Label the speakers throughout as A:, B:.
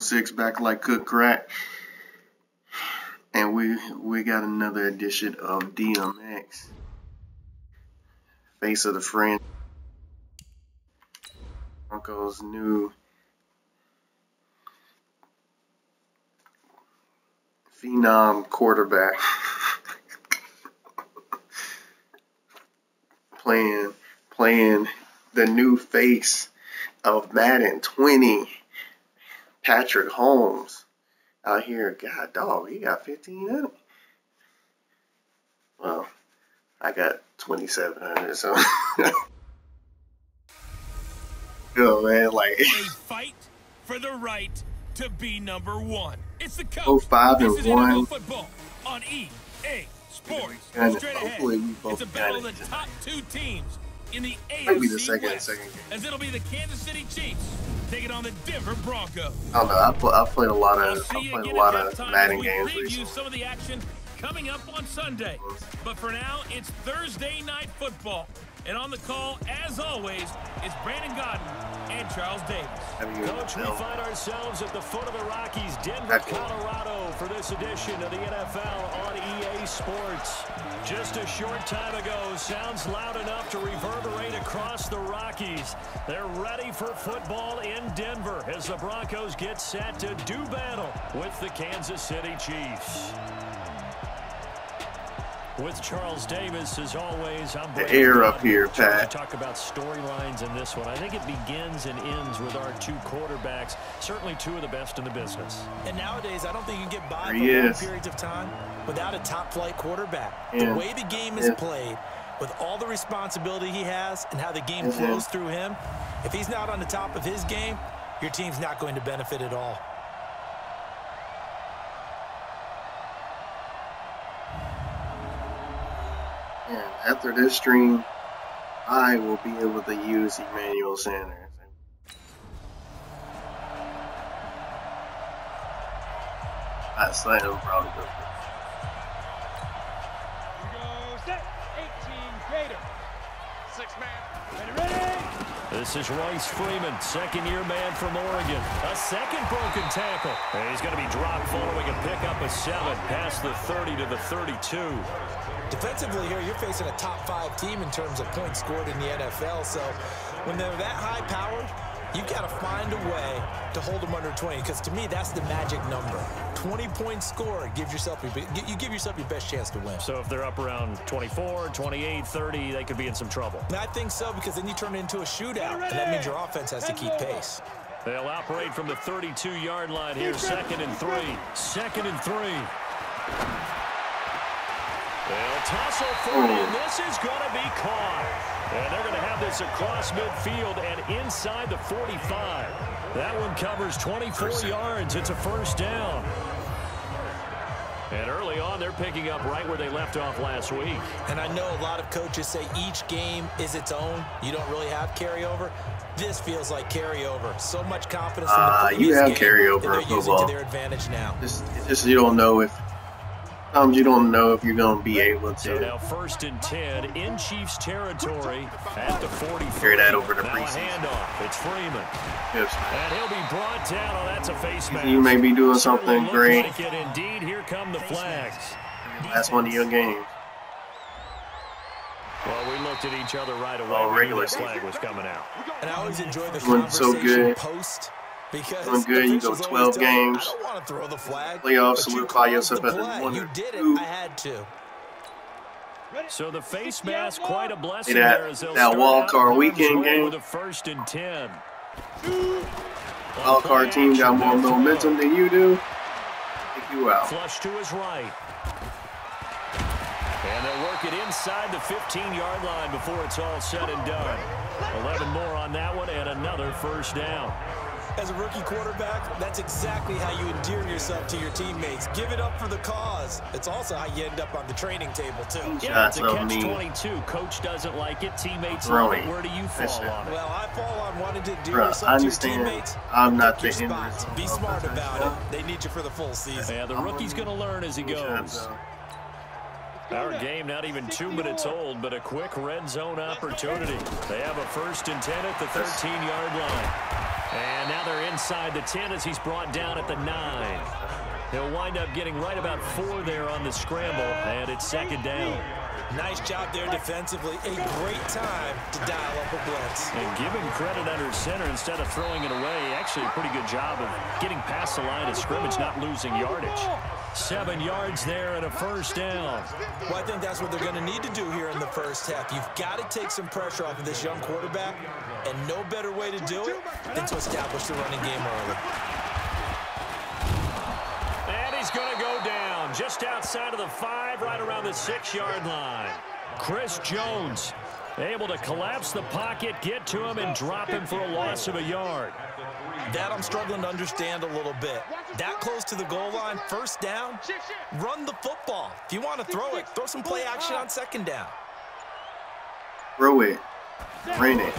A: 6 back like cooked crack. And we got another edition of DMX. Face of the Friend. Broncos' new phenom quarterback. playing the new face of Madden 20, Patrick Mahomes. Out here, God dog, he got 1500. Well, I got 2700, so yo man, like
B: a fight for the right to be number one. It's the coach.
A: Go 5-1
B: football on EA Sports.
A: Straight
B: ahead. It's a battle of the top two teams in the AFC
A: might be the second
B: West,
A: game.
B: as it'll be the Kansas City Chiefs taking on the Denver Broncos.
A: I don't know. I played a lot of Madden games
B: Review
A: recently.
B: some of the action coming up on Sunday. But for now, it's Thursday Night Football. And on the call, as always, is Brandon Godden and Charles Davis.
C: Coach, we find ourselves at the foot of the Rockies, Denver, Colorado, for this edition of the NFL on EA Sports. Just a short time ago, sounds loud enough to reverberate across the Rockies. They're ready for football in Denver as the Broncos get set to do battle with the Kansas City Chiefs. With Charles Davis, as always, I'm
A: the air up here, Pat.
C: Talk about storylines in this one. I think it begins and ends with our two quarterbacks, certainly two of the best in the business.
D: And nowadays, I don't think you can get by for long periods of time without a top-flight quarterback. The way the game is played, with all the responsibility he has and how the game flows through him, if he's not on the top of his game, your team's not going to benefit at all.
A: And after this stream, I will be able to use Emmanuel Sanders. I say him probably good.
E: Here goes set. 18 Gator. 6-man. Ready.
C: This is Royce Freeman, second-year man from Oregon. A second broken tackle. And he's going to be dropped following a pickup of 7 past the 30 to the 32.
D: Defensively here, you're facing a top-5 team in terms of points scored in the NFL. So when they're that high-powered, you've got to find a way to hold them under 20. Because to me, that's the magic number. 20 points scored gives yourself you give yourself your best chance to win.
C: So if they're up around 24, 28, 30, they could be in some trouble.
D: And I think so, because then you turn it into a shootout, and that means your offense has to keep pace.
C: They'll operate from the 32-yard line here. 2nd and 3. 2nd and 3. They'll tussle for it, and this is going to be caught. And they're going to have this across midfield and inside the 45. That one covers 24 yards. It's a first down. And early on, they're picking up right where they left off last week.
D: And I know a lot of coaches say each game is its own. You don't really have carryover. This feels like carryover. So much confidence from the previous
A: you have
D: game
A: carryover
D: that they're
A: in
D: using
A: football.
D: to their advantage now.
A: Just you don't know if sometimes you don't know if you're going to be able to.
C: So now 1st and 10 in Chiefs territory at the 40.
A: Carry that over to
C: now
A: preseason.
C: A handoff. It's Freeman.
A: Yes.
C: And he'll be brought down. Oh, that's a face mask.
A: You may be doing something great.
C: Like it indeed. Here come the flags.
A: That's one of your games.
C: Well, we looked at each other right away.
A: Oh, regular
C: flag was coming out.
D: And I always enjoy the
A: Doing
D: conversation
A: so good.
D: post. Because
A: Doing good. You go 12 games.
D: I don't want to throw the flag.
A: Playoffs, solidify yourself as one.
D: You did it. I had to.
C: So the face mask, quite a blessing
A: that,
C: there as they'll
A: that
C: start
A: wild card
C: out
A: weekend game.
C: with a 1st and 10.
A: Wild card team got more momentum than you do. Take you out.
C: Flush to his right. And they'll work it inside the 15-yard line before it's all said and done. 11 more on that one and another first down.
D: As a rookie quarterback, that's exactly how you endear yourself to your teammates. Give it up for the cause. It's also how you end up on the training table, too.
C: Yeah, it's a catch-22. Coach doesn't like it. Teammates love it. Where do you fall on it?
D: Well, I fall on wanting to endear yourself to your teammates.
A: I'm not the
D: spots. Be smart about it. They need you for the full season.
C: Yeah, the rookie's going to learn as he goes. Our game not even 2 minutes old, but a quick red zone opportunity. They have a 1st and 10 at the 13-yard line. And now they're inside the 10 as he's brought down at the 9. He'll wind up getting right about 4 there on the scramble, and it's 2nd down.
D: Nice job there defensively. A great time to dial up a blitz.
C: And give him credit under center instead of throwing it away. Actually a pretty good job of getting past the line of scrimmage, not losing yardage. 7 yards there and a 1st down.
D: Well, I think that's what they're going to need to do here in the first half. You've got to take some pressure off of this young quarterback, and no better way to do it than to establish the running game early.
C: And he's going to go down just outside of the 5, right around the 6-yard line. Chris Jones able to collapse the pocket, get to him, and drop him for a loss of a yard.
D: That I'm struggling to understand a little bit. That close to the goal line, 1st down, run the football. If you want to throw it, throw some play action on 2nd down.
A: Throw it. Bring it.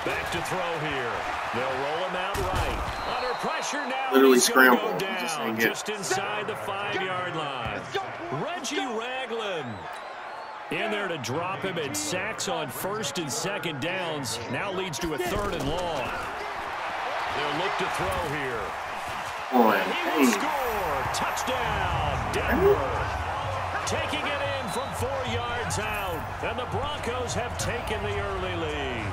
C: Back to throw here. They'll roll him out right. Under pressure now.
A: Literally
C: He's going to
A: scramble.
C: go down just inside the 5-yard line. Reggie Ragland in there to drop him, and sacks on 1st and 2nd downs. Now leads to a 3rd and long. They'll look to throw here. And he will score. Touchdown, Denver. Taking it in from 4 yards out. And the Broncos have taken the early lead.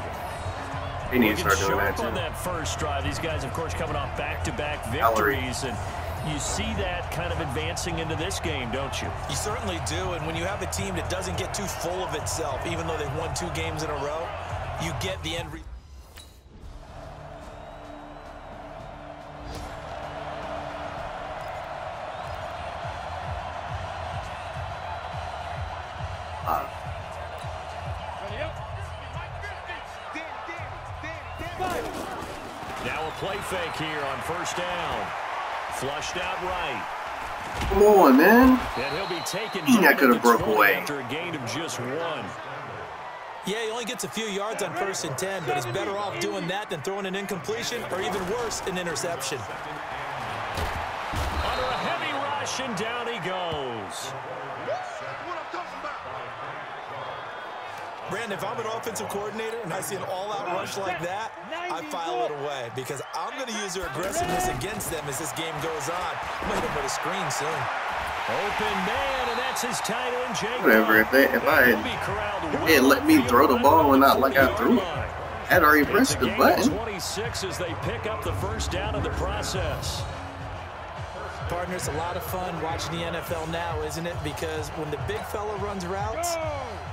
A: They need to start doing that too.
C: On that first drive, these guys, of course, coming off back-to-back victories, and you see that kind of advancing into this game, don't you?
D: You certainly do, and when you have a team that doesn't get too full of itself, even though they've won 2 games in a row, you get the end result.
C: Now a play fake here on 1st down. Flushed out right.
A: Come on, man.
C: And he'll be taken
A: I could have broke away
C: after a gain of just 1.
D: Yeah, he only gets a few yards on 1st and 10, but he's better off doing that than throwing an incompletion, or even worse, an interception.
C: Under a heavy rush, and down he goes.
D: Brandon, if I'm an offensive coordinator and I see an all-out rush like that, I file it away because I'm going to use their aggressiveness against them as this game goes on. I'm going to hit them with a screen soon.
C: Open man, and that's his tight end, Jake.
A: Whatever. If I had let me throw the ball and not like I threw it, I had already pressed the button.
C: 26 as they pick up the 1st down of the process.
D: Partner, it's a lot of fun watching the NFL now, isn't it? Because when the big fella runs routes,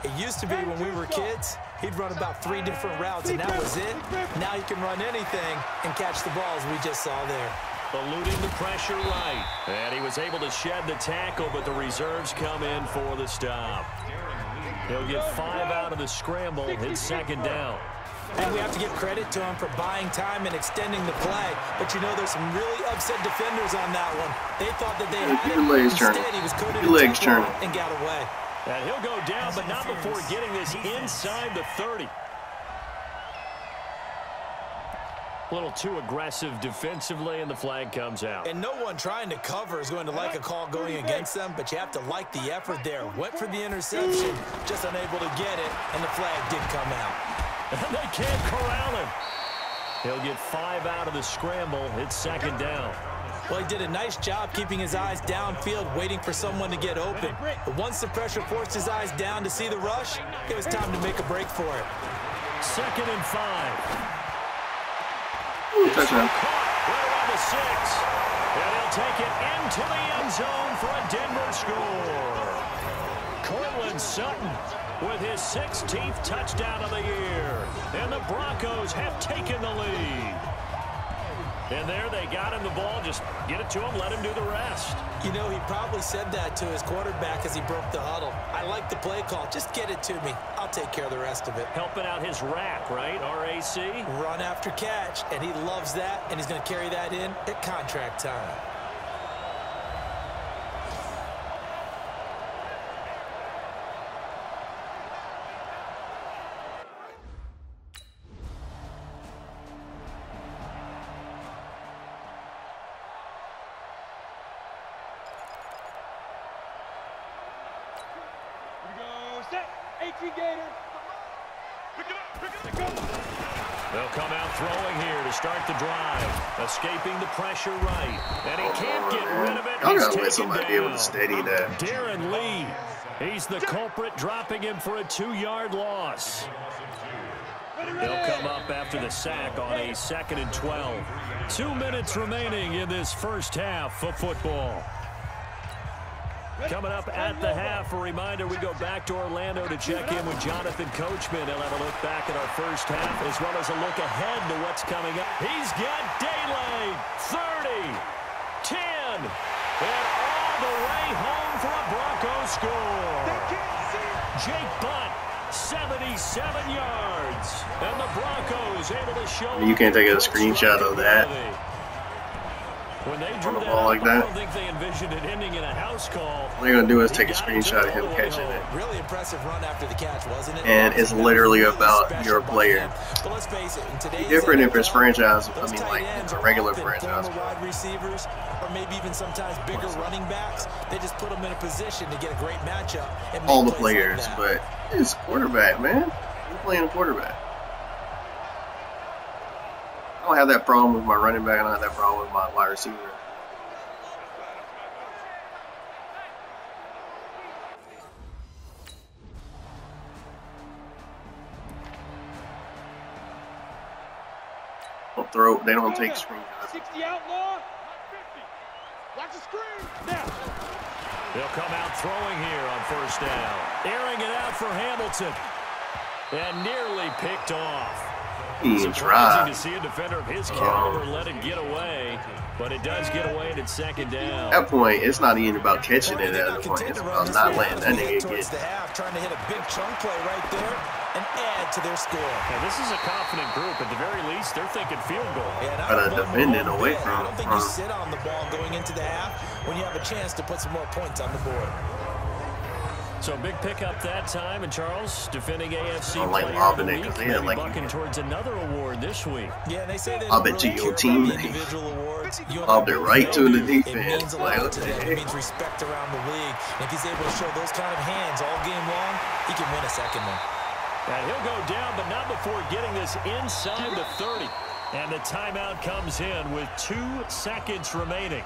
D: it used to be when we were kids, he'd run about 3 different routes, and that was it. Now he can run anything and catch the balls we just saw there.
C: Eluding the pressure right. And he was able to shed the tackle, but the reserves come in for the stop. He'll get 5 out of the scramble. It's 2nd down.
D: And we have to give credit to him for buying time and extending the play. But you know, there's some really upset defenders on that one. They thought that they had him. Instead, he was coated in tackle and got away.
C: And he'll go down, but not before getting this inside the 30. A little too aggressive defensively, and the flag comes out.
D: And no one trying to cover is going to like a call going against them, but you have to like the effort there. Went for the interception, just unable to get it, and the flag did come out.
C: And they can't corral him. He'll get 5 out of the scramble. It's 2nd down.
D: Well, he did a nice job keeping his eyes downfield, waiting for someone to get open. But once the pressure forced his eyes down to see the rush, it was time to make a break for it.
C: 2nd and 5.
A: Touchdown.
C: Right around the 6. And he'll take it into the end zone for a Denver score. Cortland Sutton with his 16th touchdown of the year. And the Broncos have taken the lead. And there they got him the ball. Just get it to him, let him do the rest.
D: You know, he probably said that to his quarterback as he broke the huddle. I like the play call. Just get it to me. I'll take care of the rest of it.
C: Helping out his rack, right? RAC.
D: Run after catch, and he loves that, and he's going to carry that in at contract time.
E: Set, 18 Gator. Pick it up, go.
C: They'll come out throwing here to start the drive. Escaping the pressure right. And he can't get rid of it.
A: Y'all
C: He's
A: gotta let
C: taken
A: somebody
C: down.
A: be able to steady that.
C: Darren Lee. He's the culprit, dropping him for a 2-yard loss. They'll come up after the sack on a 2nd and 12. 2 minutes remaining in this first half of football. Coming up at the half, a reminder, we go back to Orlando to check in with Jonathan Coachman. He'll have a look back at our first half as well as a look ahead to what's coming up. He's got daylight, 30, 10, and all the way home for a Broncos score. Jake Butt, 77 yards, and the Broncos able to show.
A: You can't take a screenshot of that.
C: When they drew
A: On the
C: that
A: ball
C: up,
A: like
C: I
A: that.
C: don't think they envisioned it ending in a house call.
A: All you're gonna do is take a screenshot of him catching it.
D: Really impressive run after the catch, wasn't it?
A: And it's literally about your player.
D: But let's face it, in today's
A: Different if it's
D: NFL,
A: franchise,
D: those
A: like
D: tight ends
A: a
D: are
A: regular
D: often
A: franchise.
D: former wide receivers, or maybe even sometimes bigger running backs. They just put them in a position to get a great matchup. And make
A: All the
D: plays
A: players,
D: like
A: but it's quarterback, man. You're playing quarterback. I don't have that problem with my running back. I don't have that problem with my wide receiver. They don't take screenshots.
E: 60 outlaw. 50. Watch the screen. Now.
C: They'll come out throwing here on first down. Airing it out for Hamilton. And nearly picked off.
A: He
C: Surprising
A: tried.
C: to see a defender of his caliber let it get away. But it does get away and it's 2nd down.
A: At that point, it's not even about catching it at that point. It's about not letting that nigga
D: towards the
A: get.
D: half, trying to hit a big chunk play right there and add to their score.
C: Now, this is a confident group. At the very least, they're thinking field goal.
D: Yeah,
A: But defending away from.
D: I don't think you sit on the ball going into the half when you have a chance to put some more points on the board.
C: So big pickup that time, and Charles, defending AFC
A: I like
C: player
A: lobbing
C: of the
A: it 'cause
C: week,
A: they had
C: maybe
A: like-
C: bucking towards another award this week.
D: Yeah, they say they
A: I'll
D: don't
A: bet
D: really
A: you your
D: care
A: team
D: about the
A: name.
D: individual awards. You
A: I'll bet right to the
D: It
A: defense.
D: means a
A: Like,
D: lot
A: what
D: to
A: the
D: them.
A: heck?
D: It means respect around the league. And if he's able to show those kind of hands all game long, he can win a second one.
C: And he'll go down, but not before getting this inside the 30. And the timeout comes in with 2 seconds remaining.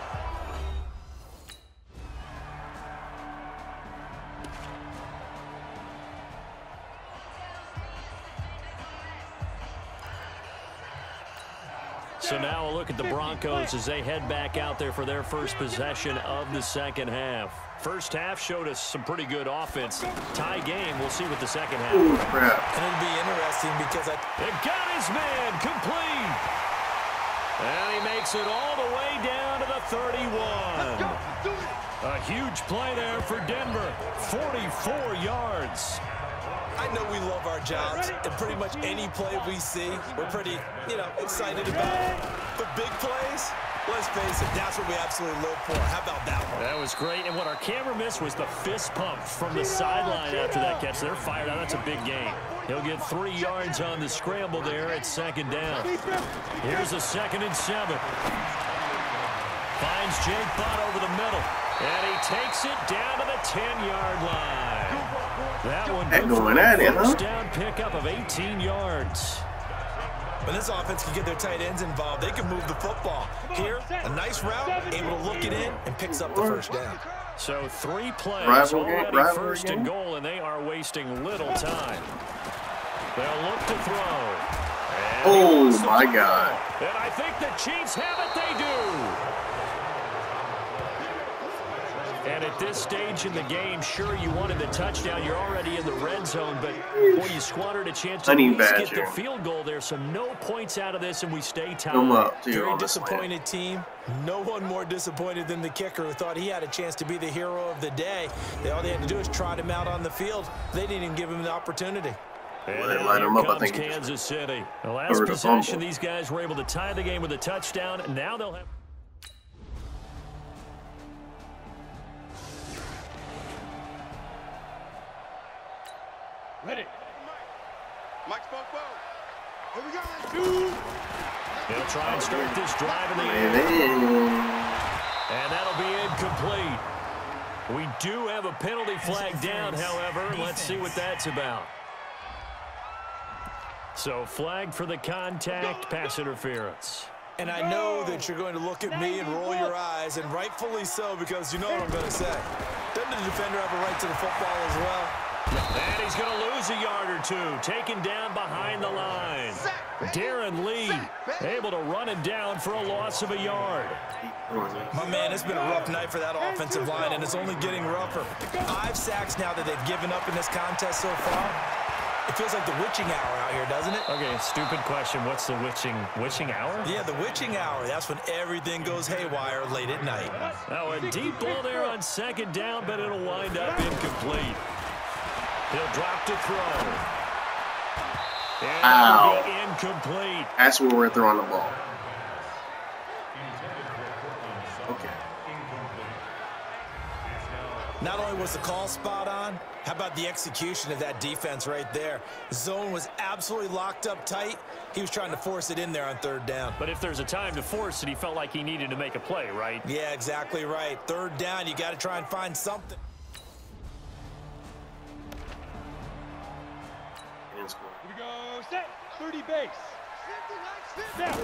C: So now a look at the Broncos as they head back out there for their first possession of the second half. First half showed us some pretty good offense. Tie game, we'll see what the second half
A: Ooh,
C: brings.
A: crap.
D: And it'll be interesting because
C: They've got his man complete. And he makes it all the way down to the 31. A huge play there for Denver. 44 yards.
D: I know we love our jobs, and pretty much any play we see, we're pretty, excited about. But big plays, let's face it, that's what we absolutely live for. How about that one?
C: That was great, and what our camera missed was the fist pump from the sideline after that catch. They're fired out. That's a big game. He'll get 3 yards on the scramble there at 2nd down. Here's a 2nd and 7. Finds Jake Butt over the middle, and he takes it down to the 10-yard line. That one good for a first down pickup of 18 yards.
D: When this offense can get their tight ends involved, they can move the football. Here, a nice route, able to look it in, and picks up the first down.
C: So 3 plays, already first and goal, and they are wasting little time. They'll look to throw.
A: Oh, my God.
C: And I think the Chiefs have it. They do. And at this stage in the game, sure, you wanted the touchdown. You're already in the red zone, but boy, you squandered a chance to at least get the field goal there. So no points out of this, and we stay tied.
D: Very disappointed team. No one more disappointed than the kicker who thought he had a chance to be the hero of the day. All they had to do is trot him out on the field. They didn't even give him the opportunity.
C: And line him up, I think Kansas City. The last possession, these guys were able to tie the game with a touchdown, and now they'll have...
E: Ready. Mike spoke well. Here we go.
C: They'll try and start this drive in the air. And that'll be incomplete. We do have a penalty flag down, however. Let's see what that's about. So flag for the contact, pass interference.
D: And I know that you're going to look at me and roll your eyes, and rightfully so, because you know what I'm going to say. Doesn't the defender have a right to the football as well?
C: And he's going to lose a yard or two, taken down behind the line. Darren Lee able to run him down for a loss of a yard.
D: My man, it's been a rough night for that offensive line, and it's only getting rougher. 5 sacks now that they've given up in this contest so far. It feels like the witching hour out here, doesn't it?
C: Okay, stupid question. What's the witching hour?
D: Yeah, the witching hour. That's when everything goes haywire late at night.
C: Now a deep ball there on second down, but it'll wind up incomplete. He'll drop to throw. And it'll be incomplete.
A: That's where we're throwing the ball. Okay.
D: Not only was the call spot on, how about the execution of that defense right there? Zone was absolutely locked up tight. He was trying to force it in there on third down.
C: But if there's a time to force it, he felt like he needed to make a play, right?
D: Yeah, exactly right. Third down, you got to try and find something.
E: Here we go, set, 30 base. Snap.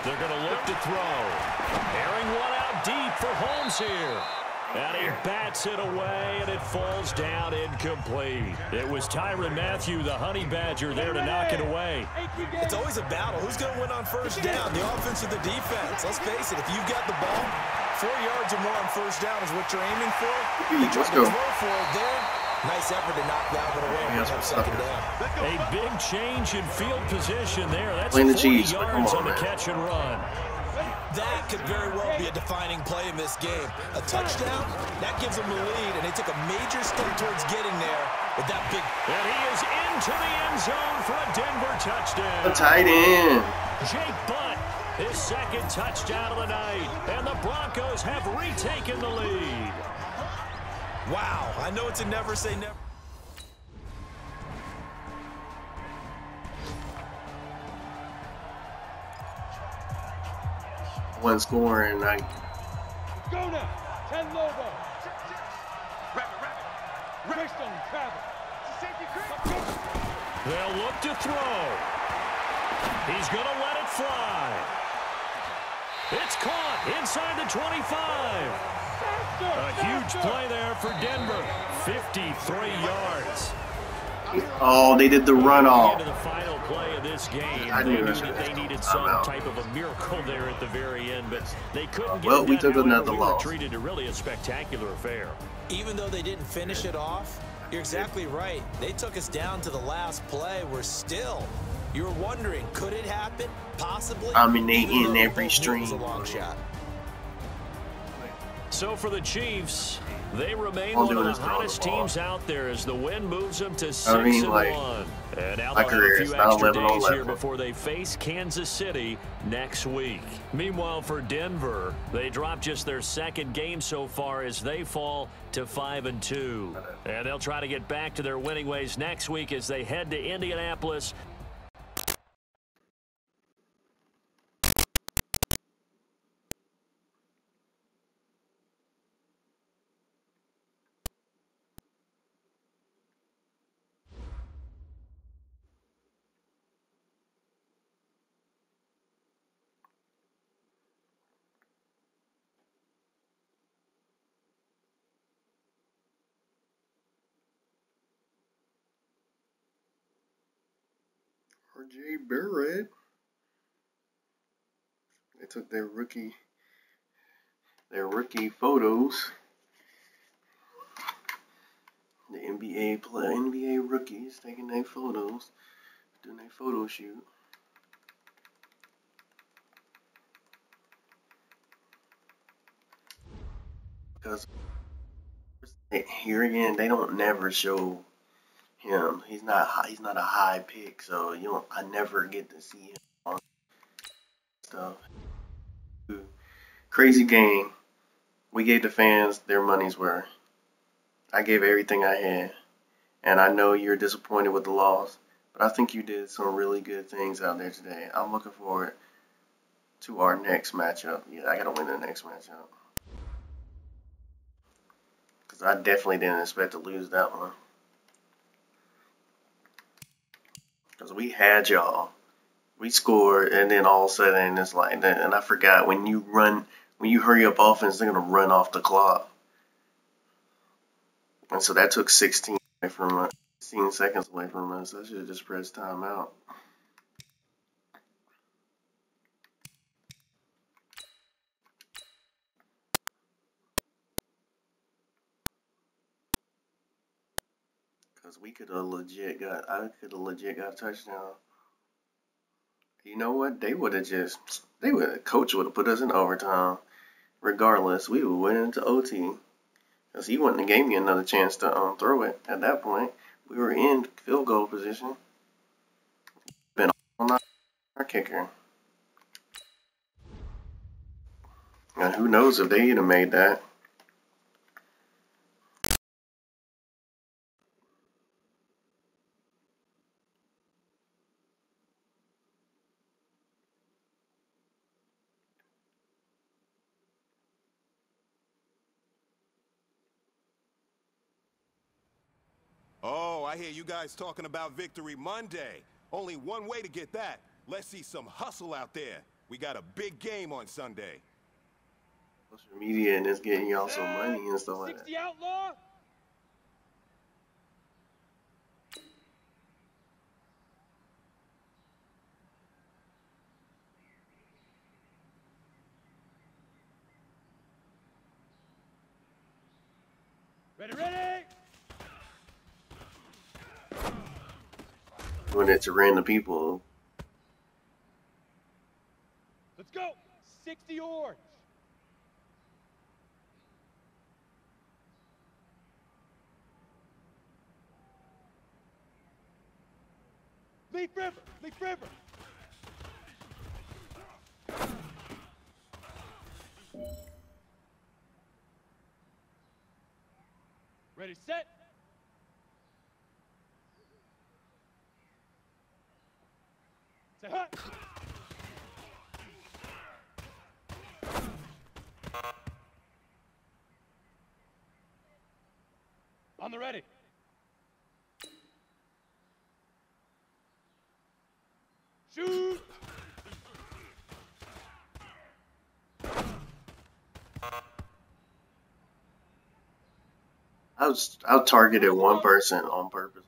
C: They're going to look to throw. Airing one out deep for Holmes here. And he bats it away, and it falls down incomplete. It was Tyrann Mathieu, the Honey Badger, there to knock it away.
D: It's always a battle. Who's going to win on first down, the offense or the defense? Let's face it, if you've got the ball, 4 yards or more on first down is what you're aiming for. They try to throw for it there. Nice effort to knock that one away and have second down.
C: A big change in field position there. That's
A: 40
C: yards on the catch and run.
D: That could very well be a defining play in this game. A touchdown, that gives them the lead, and they took a major step towards getting there with that big.
C: And he is into the end zone for a Denver touchdown.
A: A tight end.
C: Jake Butt, his second touchdown of the night, and the Broncos have retaken the lead.
D: Wow, I know it's a never say never.
A: One score and like.
E: Go now, 10 Lobo. Christian travel.
C: They'll look to throw. He's going to let it fly. It's caught inside the 25. A huge play there for Denver. 53 yards.
A: Oh, they did the runoff.
C: Into the final play of this game.
A: I knew
C: They needed some type of a miracle there at the very end, but they couldn't get
A: well,
C: it
A: we
C: done.
A: took another
C: We
A: loss.
C: were treated to really a spectacular affair.
D: Even though they didn't finish it off, you're exactly right. They took us down to the last play. We're still. You were wondering, could it happen? Possibly.
A: I mean, they in every stream.
D: A long shot.
C: So for the Chiefs, they remain one of the hottest teams out there as the win moves them to 6-1. And now they'll have a few extra days here before they face Kansas City next week. Meanwhile, for Denver, they dropped just their second game so far as they fall to 5-2. And they'll try to get back to their winning ways next week as they head to Indianapolis.
A: R.J. Barrett. They took their rookie photos. The NBA rookies taking their photos, doing their photo shoot. Because here again, they don't never show him. He's not a high pick, so I never get to see him on stuff. Crazy game. We gave the fans their money's worth. I gave everything I had, and I know you're disappointed with the loss, but I think you did some really good things out there today. I'm looking forward to our next matchup. Yeah, I gotta win the next matchup, because I definitely didn't expect to lose that one. Because we had y'all. We scored, and then all of a sudden it's like that. And I forgot, when you hurry up offense, they're going to run off the clock. And so that took 16 seconds away from us. I should have just pressed timeout. Because I could have legit got a touchdown. You know what? Coach would have put us in overtime. Regardless, we would win into OT. Because he wouldn't have gave me another chance to throw it at that point. We were in field goal position. Been on our kicker. And who knows if they'd have made that.
F: Oh, I hear you guys talking about Victory Monday. Only one way to get that. Let's see some hustle out there. We got a big game on Sunday.
A: Social media and it's getting y'all some money and stuff like that.
E: 60 outlaw. Ready.
A: Doing it to random people.
E: Let's go. 60 orange. Leaf River. Ready, set. Say hut. On the ready. Shoot.
A: I targeted one person on purpose.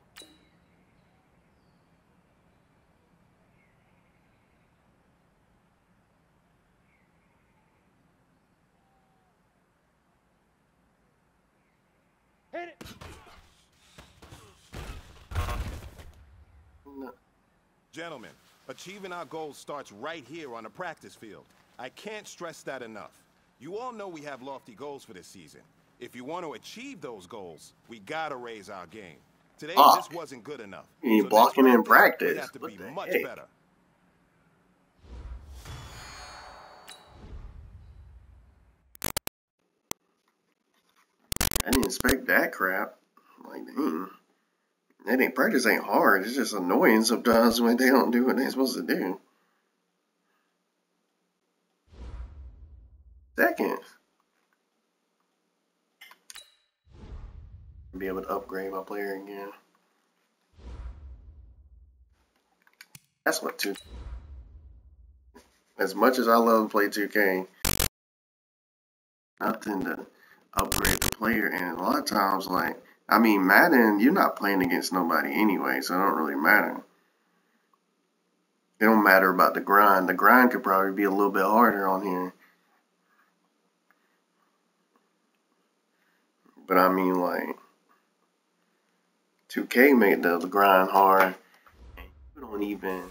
E: Hit it.
A: No.
F: Gentlemen, achieving our goals starts right here on the practice field. I can't stress that enough. You all know we have lofty goals for this season. If you want to achieve those goals, we gotta raise our game. Today, this wasn't good enough.
A: You ain't blocking in practice.
F: We have to be much better.
A: I didn't expect that crap. Like, dang. Practice ain't hard. It's just annoying sometimes when they don't do what they're supposed to do. Seconds. Be able to upgrade my player again. That's what 2K. As much as I love to play 2K, nothing to upgrade the player. And a lot of times, like, I mean, Madden, you're not playing against nobody anyway, so it don't really matter. It don't matter about the grind. The grind could probably be a little bit harder on here. But I mean, like, 2K made the grind hard. And you don't even.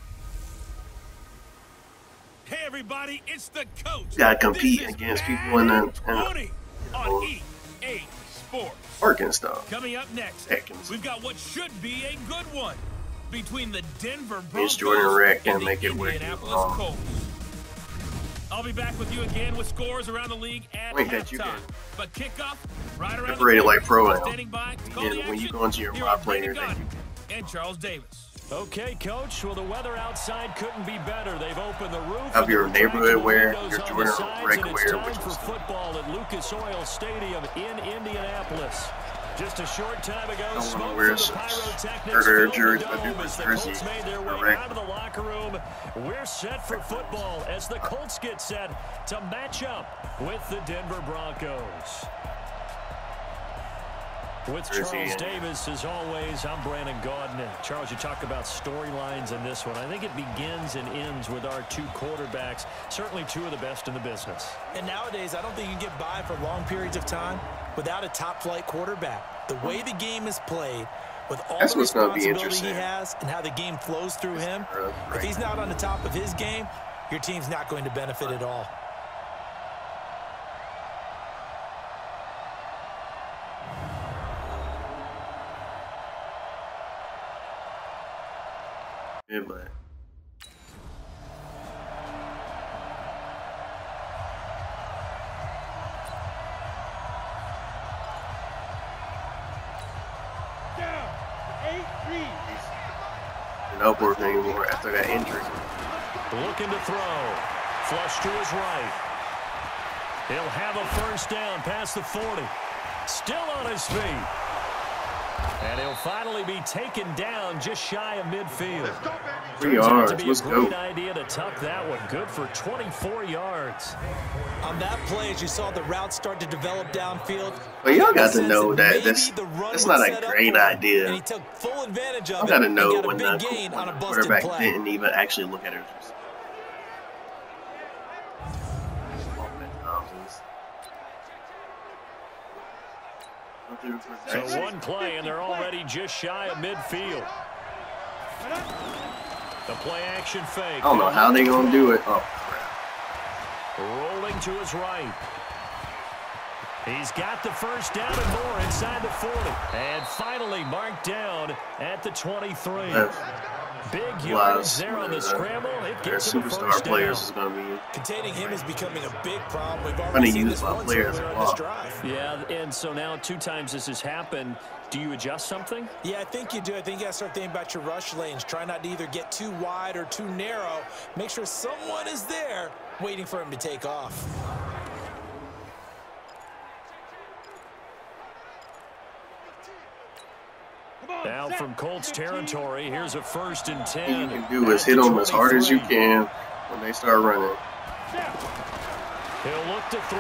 B: Hey everybody, it's the coach.
A: You gotta compete against people in the
B: on EA Sports.
A: Working stuff.
B: Coming up next, we've got what should be a good one between the Denver Broncos and the Indianapolis Colts. I'll be back with you again with scores around the league at halftime. But kickoff right around the corner.
A: Like pro
B: Standing by to call the action.
A: When you go into your my player,
B: and Charles Davis.
C: Okay, Coach. Well, the weather outside couldn't be better. They've opened the roof
A: of your neighborhood wear, your Jordan
C: Rec wear, it's time for football at Lucas Oil Stadium in Indianapolis. Just a short time ago,
A: I
C: smoke
A: want to wear
C: from the pyrotechnics
A: murder
C: filled
A: jersey,
C: the dome as the Colts made their way out of the locker room. We're set for football as the Colts get set to match up with the Denver Broncos. With Charles Davis, as always, I'm Brandon Gaudin. And Charles, you talk about storylines in this one. I think it begins and ends with our two quarterbacks, certainly two of the best in the business.
D: And nowadays, I don't think you can get by for long periods of time without a top-flight quarterback. The way the game is played, with all the responsibility he has and how the game flows through him, if he's not on the top of his game, your team's not going to benefit at all.
A: Yeah, but an upward anymore after that injury.
C: Looking to throw. Flush to his right. He'll have a first down past the 40. Still on his feet. And he'll finally be taken down just shy of midfield.
A: 3 yards. Let's go.
C: Great idea to tuck that one. Good for 24 yards.
D: On that play, as you saw the route start to develop downfield.
A: Well, y'all got to know that that's not a great idea.
D: And he took full advantage of
A: y'all got to know when the quarterback didn't even actually look at it.
C: So one play, and they're already just shy of midfield. The play-action fake.
A: I don't know how they're going to do it. Oh, crap.
C: Rolling to his right. He's got the first down and more inside the 40. And finally marked down at the 23. Big yards there on the scramble. It gets him a first down.
A: Players is going to be
D: containing him is becoming a big problem. We've already seen this once earlier on this drive.
C: Yeah, and so now 2 times this has happened. Do you adjust something?
D: Yeah, I think you do. I think you got to start thinking about your rush lanes. Try not to either get too wide or too narrow. Make sure someone is there waiting for him to take off.
C: Now from Colts territory, here's a 1st and 10.
A: All you can do is hit them as hard as you can when they start running.
C: He'll look to throw.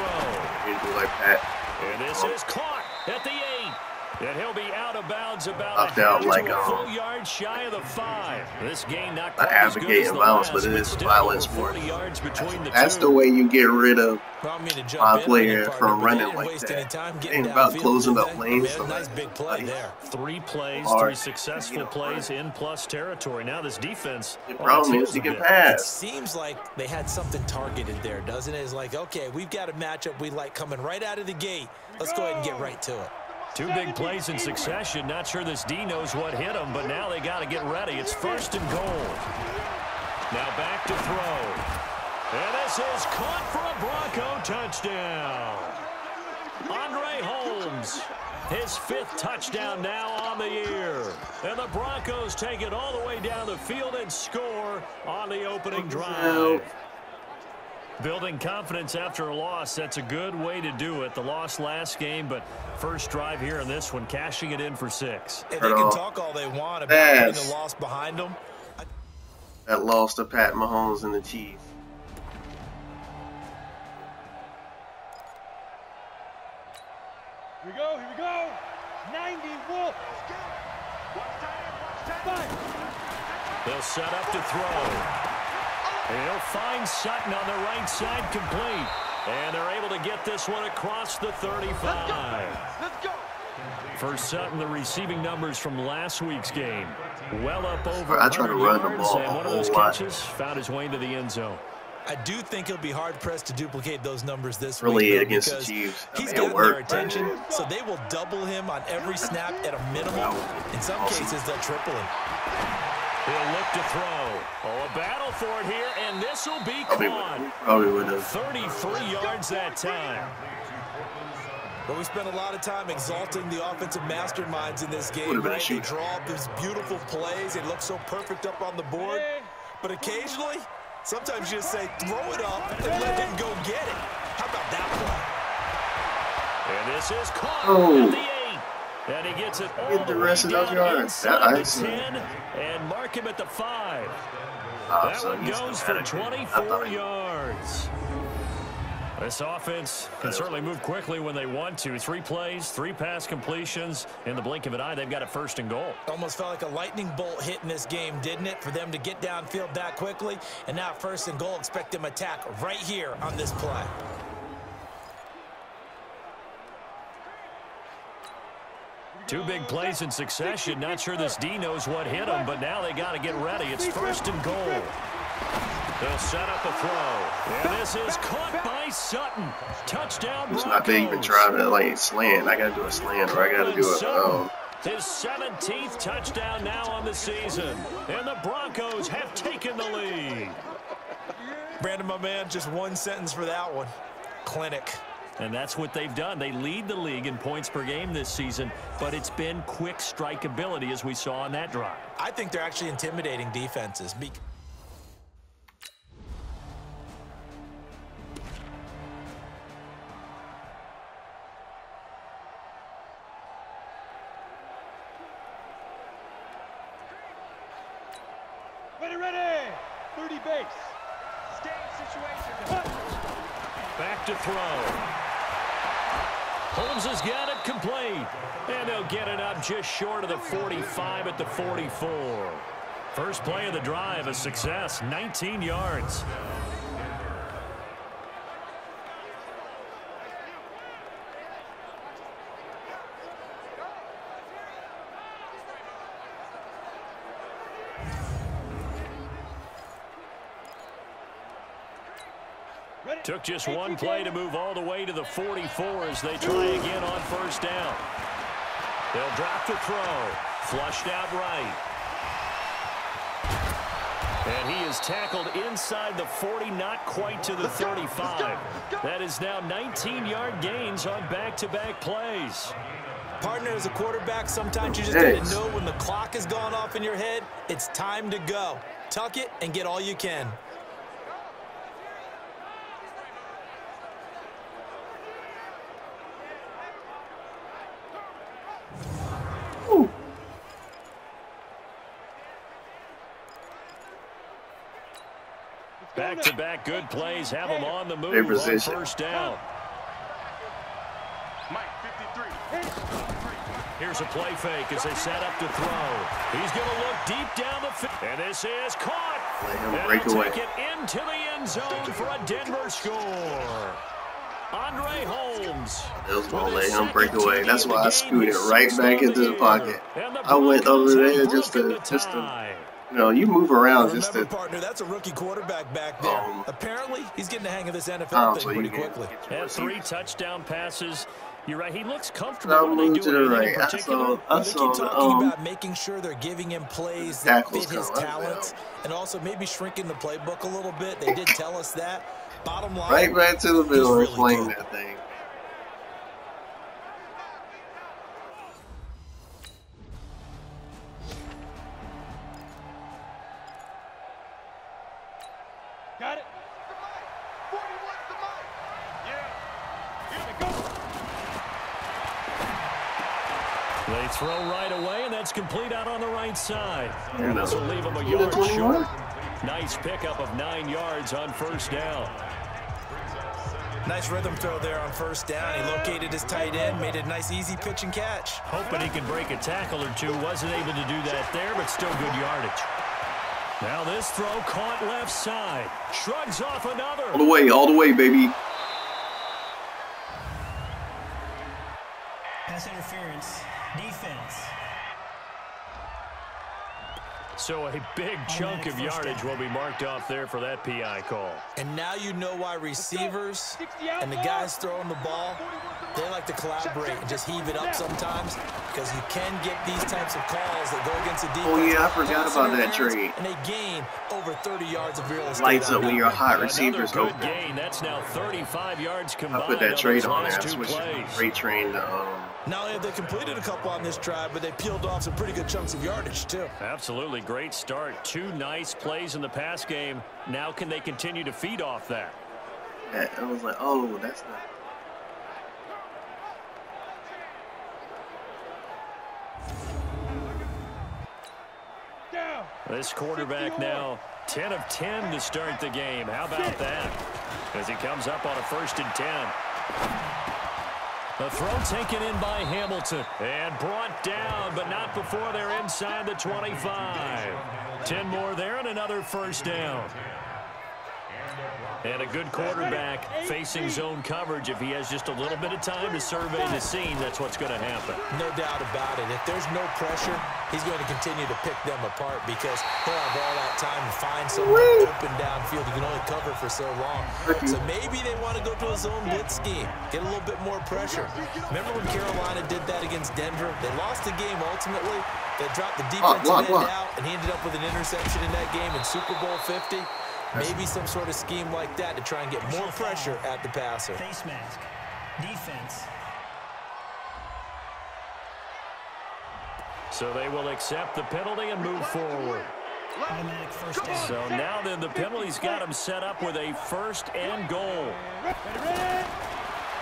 A: You do like that.
C: And this is caught at the 8. And he'll be out of bounds about
A: a
C: full yard shy of the 5. This game not
A: advocating violence, but it is a violent sport. That's the way you get rid of my player from running like that. Ain't about closing up lanes.
D: Nice big play there.
C: 3 plays, 3 successful plays in plus territory. Now this defense.
A: The problem is he can pass.
D: It seems like they had something targeted there, doesn't it? It's like, okay, we've got a matchup we like coming right out of the gate. Let's go ahead and get right to it.
C: 2 big plays in succession. Not sure this D knows what hit him, but now they got to get ready. It's 1st and goal. Now back to throw. And this is caught for a Bronco touchdown. Andre Holmes, his 5th touchdown now on the year. And the Broncos take it all the way down the field and score on the opening drive. Building confidence after a loss, that's a good way to do it. The loss last game, but first drive here in this one, cashing it in for 6.
D: If they can talk all they want about putting the loss behind them.
A: That loss to Pat Mahomes and the Chiefs.
E: Here we go. 90 Wolf.
C: They'll set up to throw. He'll find Sutton on the right side complete. And they're able to get this one across the 35.
E: Let's go.
C: For Sutton, the receiving numbers from last week's game. Well up over
A: 100 yards,
C: and one of those catches found his way into the end zone.
D: I do think he'll be hard-pressed to duplicate those numbers this
A: week. Really,
D: against
A: the Chiefs.
D: He's got their attention, so they will double him on every snap at a minimum. In some cases, they'll triple him.
C: He'll look to throw. Oh, a battle for it here, and this will be caught.
A: Probably would have.
C: 33 yards that time.
D: But we spent a lot of time exalting the offensive masterminds in this game. Right? They draw up these beautiful plays. They look so perfect up on the board. But occasionally, sometimes you just say, throw it up and let him go get it. How about that play?
C: And this is caught at the 8. And he gets it all
A: Get the rest of those yards.
C: inside the 10 and mark him at the 5. That
A: so
C: one goes for 24 yards. This offense can certainly move quickly when they want to. 3 plays, 3 pass completions. In the blink of an eye, they've got a 1st and goal.
D: Almost felt like a lightning bolt hit in this game, didn't it? For them to get downfield that quickly. And now 1st and goal, expect them to attack right here on this play.
C: Two big plays in succession. Not sure this D knows what hit him, but now they got to get ready. It's 1st and goal. They'll set up a throw. And this is caught by Sutton. Touchdown, Broncos.
A: It's not they even try to, like, slant. I got to do a slant, or I got to do a,
C: His 17th touchdown now on the season. And the Broncos have taken the lead.
D: Brandon, my man, just one sentence for that one. Clinic.
C: And that's what they've done. They lead the league in points per game this season, but it's been quick strike ability as we saw on that drive.
D: I think they're actually intimidating defenses.
E: Ready. 30 base. Stay in situation.
C: Back to throw. Holmes has got it complete. And they'll get it up just short of the 45 at the 44. First play of the drive, a success, 19 yards. Took just one play to move all the way to the 44 as they try again on 1st down. They'll drop to throw. Flushed out right. And he is tackled inside the 40, not quite to the 35. That is now 19-yard gains on back-to-back plays.
D: Partner, as a quarterback, sometimes you just got to know when the clock has gone off in your head, it's time to go. Tuck it and get all you can.
C: Back-to-back good plays have them on the move on 1st down. Here's a play fake as they set up to throw. He's going to look deep down the field. And this is caught.
A: Let him break away.
C: Take it into the end zone for a Denver score. Andre Holmes.
A: They was going to let him break away. That's why I scooted right back into the pocket. I went over there just to you know, you move around just to.
D: Partner, that's a rookie quarterback back there. Apparently, he's getting the hang of this NFL thing pretty quickly.
C: Had 3 touchdown passes. You're right. He looks comfortable when they do anything in particular.
D: They keep talking about making sure they're giving him plays that fit his talents, and also maybe shrinking the playbook a little bit. They did tell us that. Bottom line,
A: right back to the middle and playing that thing.
E: Got it. 41's the mic. Yeah. Here they go.
C: They throw right away, and that's complete out on the right side. And this will leave them a yard short. Nice pickup of 9 yards on 1st down.
D: Nice rhythm throw there on 1st down. He located his tight end, made a nice easy pitch and catch.
C: Hoping he can break a tackle or two. Wasn't able to do that there, but still good yardage. Now this throw caught left side. Shrugs off another.
A: All the way, baby.
G: Pass interference. Defense.
C: So a big chunk of yardage will be marked off there for that PI call.
D: And now you know why receivers and the guys throwing the ball, they like to collaborate and just heave it up sometimes, because you can get these types of calls that go against the defense.
A: Oh yeah, I forgot about that trade.
D: And they gain over 30 yards of real estate.
A: Lights up when your hot receivers
C: go.
A: open.
C: Gain. That's now 35 yards combined.
A: I put that trade on there. I
C: switched
A: from rate train to
D: Not only have they completed a couple on this drive, but they peeled off some pretty good chunks of yardage too.
C: Absolutely great start. 2 nice plays in the pass game. Now can they continue to feed off that?
A: Yeah, I was like, oh, that's not.
C: This quarterback now 10 of 10 to start the game. How about that? As he comes up on a 1st and 10. The throw taken in by Hamilton and brought down, but not before they're inside the 25. 10 more there and another 1st down. And a good quarterback facing zone coverage. If he has just a little bit of time to survey the scene, that's what's going to happen.
D: No doubt about it. If there's no pressure, he's going to continue to pick them apart because he'll have all that time to find someone open downfield. You can only cover for so long. So maybe they want to go to a zone blitz scheme, get a little bit more pressure. Remember when Carolina did that against Denver? They lost the game ultimately. They dropped the defensive end out, and he ended up with an interception in that game in Super Bowl 50. Maybe some sort of scheme like that to try and get more pressure at the passer.
G: Face mask. Defense.
C: So they will accept the penalty and move forward.
G: Automatic 1st down.
C: So now then the penalty's got him set up with a 1st and goal.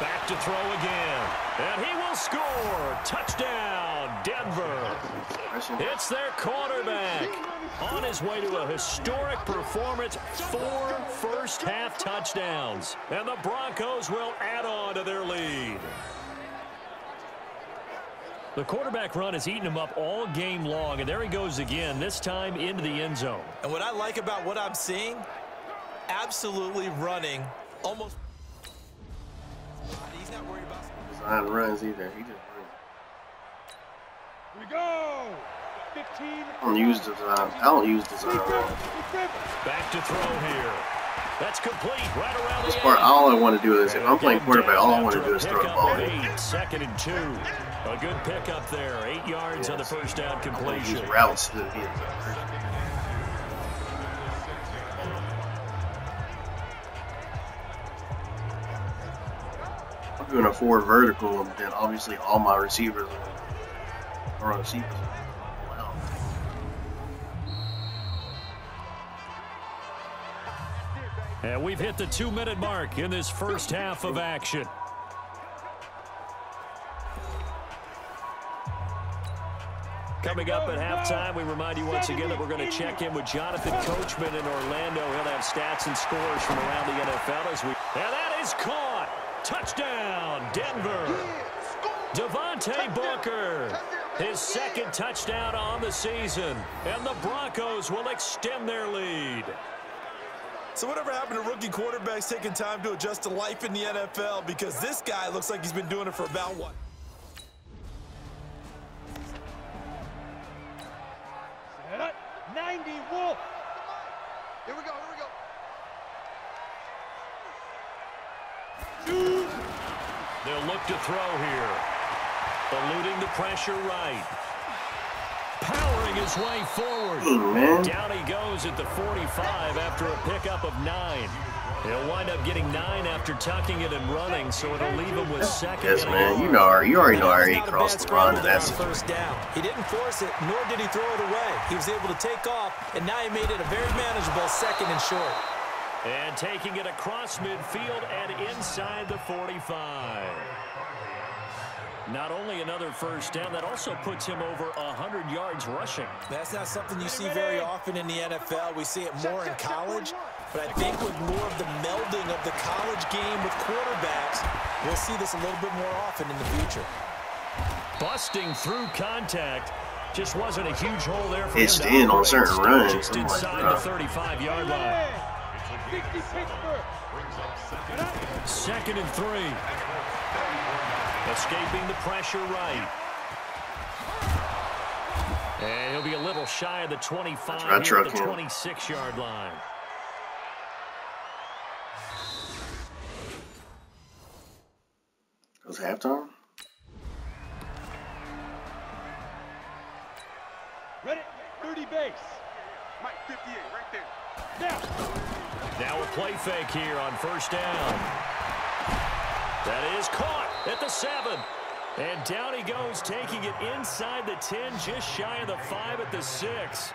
C: Back to throw again. And he will score. Touchdown, Denver. It's their quarterback. On his way to a historic performance, 4 first-half touchdowns. And the Broncos will add on to their lead. The quarterback run has eaten him up all game long, and there he goes again, this time into the end zone.
D: And what I like about what I'm seeing, absolutely running almost. He's not worried about
A: design runs either. He just runs.
E: Here we go. 15.
A: I don't use design runs.
C: Back to throw here. That's complete right around
A: This
C: the
A: part,
C: end.
A: all I want to do is, if I'm playing quarterback, all I want to do is throw the ball.
C: 2nd and 2. A good pickup there. 8 yards on the 1st down completion.
A: Use routes to the end zone. I'm doing a 4 vertical, then obviously all my receivers are on receivers. Wow.
C: And we've hit the 2-minute mark in this first half of action. Coming up at halftime, we remind you once again that we're going to check in with Jonathan Coachman in Orlando. He'll have stats and scores from around the NFL as we... And that is caught! Touchdown, Denver! Devontae Booker, his 2nd touchdown on the season. And the Broncos will extend their lead.
D: So whatever happened to rookie quarterbacks taking time to adjust to life in the NFL? Because this guy looks like he's been doing it for about what?
E: Set. 90 Wolf. Here we go.
C: They'll look to throw here. Eluding the pressure right. Powering his way forward. Down he goes at the 45 after a pickup of 9. He'll wind up getting 9 after tucking it and running, so it'll leave him with 2nd.
A: Yes, man. You already know I already crossed the line, and that's
D: 1st down. He didn't force it, nor did he throw it away. He was able to take off, and now he made it a very manageable 2nd and short.
C: And taking it across midfield and inside the 45. Not only another 1st down, that also puts him over 100 yards rushing.
D: That's not something you see very often in the NFL. We see it more in college. But I think with more of the melding of the college game with quarterbacks, we'll see this a little bit more often in the future.
C: Busting through contact. Just wasn't a huge hole there for
A: it's
C: him.
A: in on certain runs.
C: Just inside the 35-yard line. 2nd and 3. Escaping the pressure right. And he'll be a little shy of the 25 here at the 26-yard line.
A: Goes halftime?
E: Ready? 30 base. Mike, 58, right there.
C: Now a play fake here on 1st down. That is caught at the 7. And down he goes, taking it inside the 10, just shy of the 5 at the 6.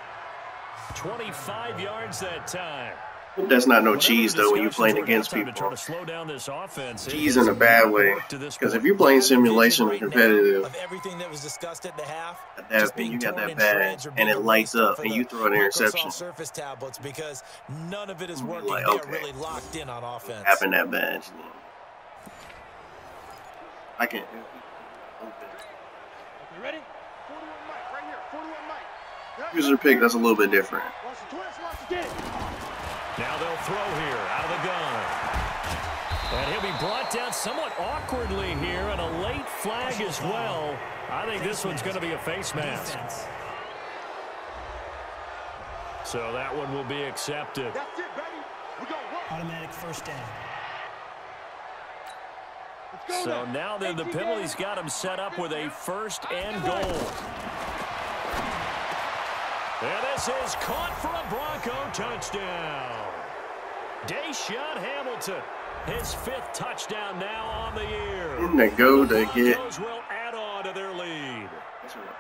C: 25 yards that time.
A: That's not no cheese though when you're playing against people. Cheese in a bad way. Because if you're playing simulation or competitive, at that point you got that bad and it lights up and you throw an interception.
D: Because none of it is working.
A: Like,
D: They're
A: okay,
D: really locked in on offense.
A: happened that bad. I can't.
E: You ready? 41 Mike, right here. 41 Mike.
A: User pick, that's a little bit different.
C: Now they'll throw here out of the gun. And he'll be brought down somewhat awkwardly here, and a late flag as well. I think this one's going to be a face mask. So that one will be accepted.
E: That's it, baby. We got work.
G: Automatic first down.
C: So now then the penalty's got him set up with a 1st and goal. And this is caught for a Bronco touchdown. Deshaun Hamilton, his 5th touchdown now on the year.
A: Didn't they go to get?
C: Broncos will add on to their lead.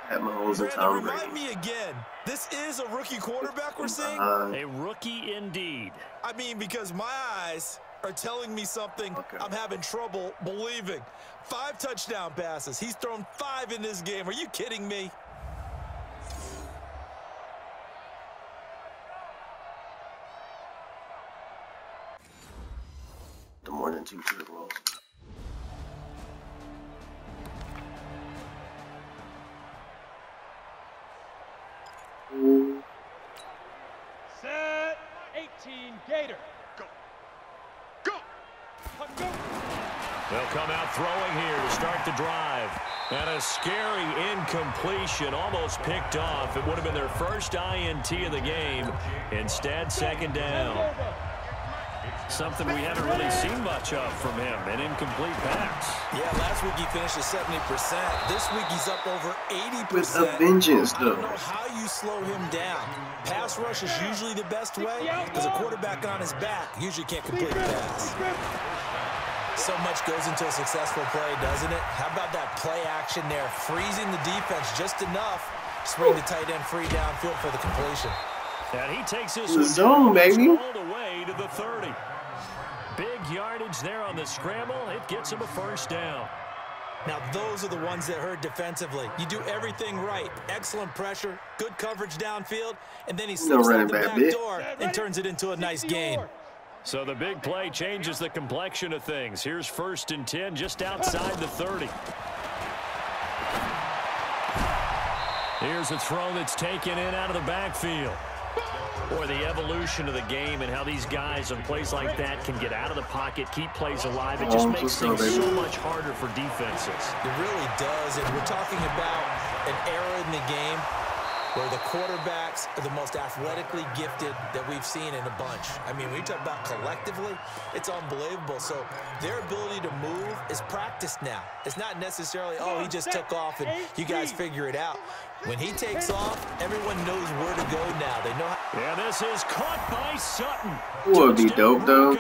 A: Pat Mahomes and Tom Brady.
D: Remind me again, this is a rookie quarterback we're seeing?
C: A rookie indeed.
D: I mean, because my eyes are telling me something I'm having trouble believing. 5 touchdown passes. He's thrown 5 in this game. Are you kidding me?
A: The more than 2 Super Bowls.
E: Set. 18 Gator. Go. Go. Go.
C: They'll come out throwing here to start the drive. And a scary incompletion, almost picked off. It would have been their first INT of the game. Instead, 2nd down. Something we haven't really seen much of from him, an incomplete pass.
D: Yeah, last week he finished at 70%. This week he's up over 80%.
A: With a vengeance, though.
D: I don't know how you slow him down. Pass rush is usually the best way, because a quarterback on his back usually can't complete the pass. So much goes into a successful play, doesn't it? How about that play action there, freezing the defense just enough to swing the tight end free downfield for the completion.
C: And he takes his
A: zone, baby,
C: all the way to the 30. Big yardage there on the scramble. It gets him a 1st down.
D: Now, those are the ones that hurt defensively. You do everything right. Excellent pressure, good coverage downfield, and then he slips out the back door and turns it into a nice gain.
C: So the big play changes the complexion of things. Here's 1st and 10 just outside the 30. Here's a throw that's taken in out of the backfield. Boy, the evolution of the game and how these guys on plays like that can get out of the pocket, keep plays alive. It just makes things so much harder for defenses.
D: It really does, and we're talking about an era in the game where the quarterbacks are the most athletically gifted that we've seen in a bunch. I mean, when you talk about collectively, it's unbelievable. So their ability to move is practiced now. It's not necessarily, oh, he just took off and you guys figure it out. When he takes off, everyone knows where to go now. They know how.
C: Yeah, this is caught by Sutton.
A: What would be dope, though?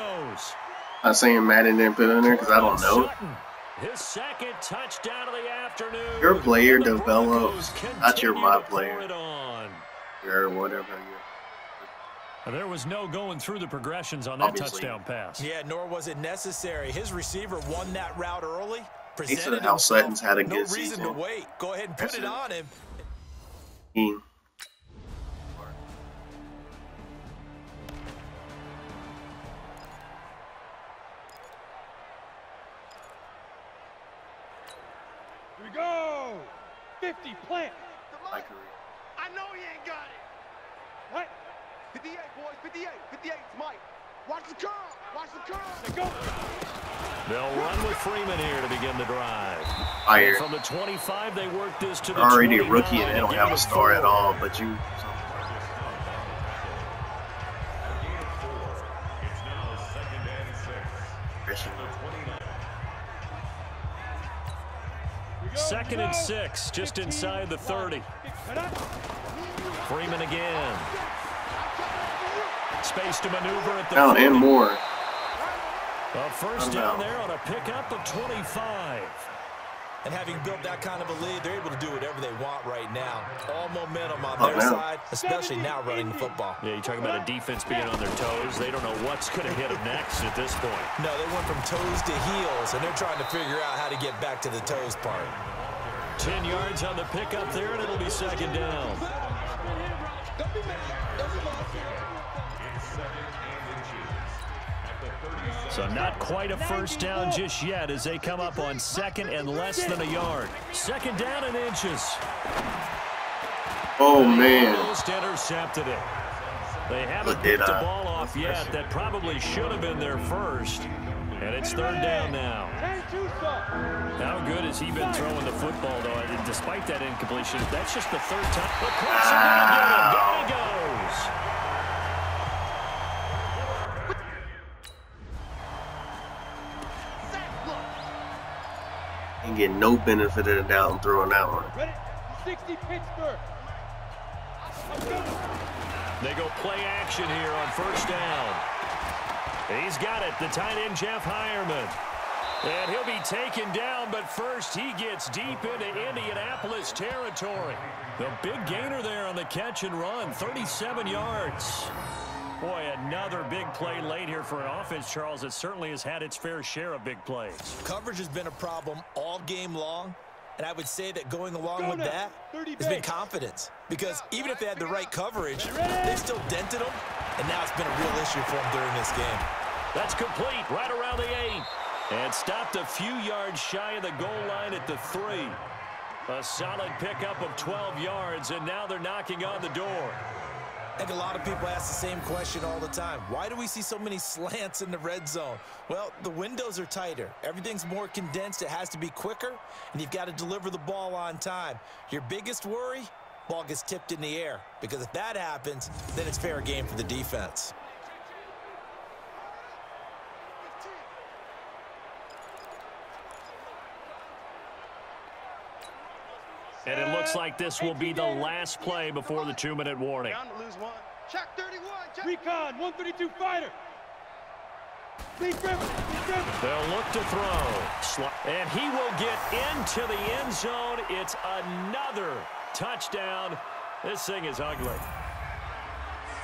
A: I'm saying Madden didn't put it in there because I don't know.
C: His 2nd touchdown of the afternoon.
A: Your player develops, not your my player. Or whatever.
C: There was no going through the progressions on that touchdown pass.
D: Yeah, nor was it necessary. His receiver won that route early.
A: Presented how Sutton's had a good
D: season. No reason to wait. Go ahead and put it on him.
E: Here we go. 50 plant. I know he ain't got it. What? 58, boys. 58. 58. Mike. Watch the curl. Watch the curl. They go.
C: They'll run with Freeman here to begin the drive. From the 25, they work this to the
A: already
C: 29.
A: A rookie and they don't have a star at all, but you.
C: Second and 6, just inside the 30. Freeman again. Space to maneuver at the 40.
A: And more.
C: A 1st down there on a pickup of 25.
D: And having built that kind of a lead, they're able to do whatever they want right now. All momentum on their side, especially now running the football.
C: Yeah, you're talking about a defense being on their toes. They don't know what's going to hit them next at this point.
D: No, they went from toes to heels, and they're trying to figure out how to get back to the toes part.
C: 10 yards on the pickup there, and it'll be second down. So not quite a first down just yet as they come up on second and less than a yard. Second down and inches.
A: Oh, man.
C: Almost intercepted it. They haven't picked the ball off yet. That probably should have been their first. And it's third down now. How good has he been throwing the football, though? And despite that incompletion, that's just the third time. The Colts are going to get him. There he goes.
A: Ain't getting no benefit of the doubt in throwing that one.
E: 60 Pittsburgh.
C: They go play action here on first down. He's got it, the tight end, Jeff Hireman. And he'll be taken down, but first he gets deep into Indianapolis territory. The big gainer there on the catch and run, 37 yards. Boy, another big play late here for an offense, Charles, that certainly has had its fair share of big plays.
D: Coverage has been a problem all game long, and I would say that going along with that has been confidence. Because even if they had the right coverage, they still dented them, and now it's been a real issue for them during this game.
C: That's complete, right around the 8. And stopped a few yards shy of the goal line at the 3. A solid pickup of 12 yards, and now they're knocking on the door.
D: I think a lot of people ask the same question all the time. Why do we see so many slants in the red zone? Well, the windows are tighter. Everything's more condensed. It has to be quicker, and you've got to deliver the ball on time. Your biggest worry, ball gets tipped in the air, because if that happens, then it's fair game for the defense.
C: And it looks like this will be the last play before the 2-minute warning.
E: Check 31. Recon, 132 fighter.
C: They'll look to throw. And he will get into the end zone. It's another touchdown. This thing is ugly.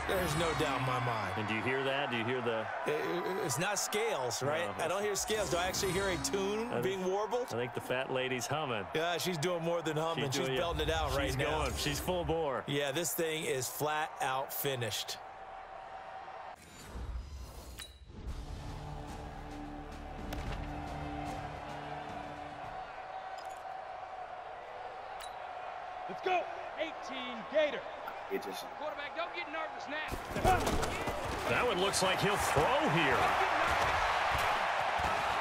D: There's no doubt in my mind.
C: And do you hear that? Do you hear the...
D: It's not scales, right? No, I don't hear scales. Do I actually hear a tune being warbled?
C: I think the fat lady's humming.
D: Yeah, she's doing more than humming. She's belting it out right now.
C: She's full bore.
D: Yeah, this thing is flat out finished.
E: Let's go. 18 Gator.
B: Quarterback, don't get nervous now.
C: That one looks like he'll throw here.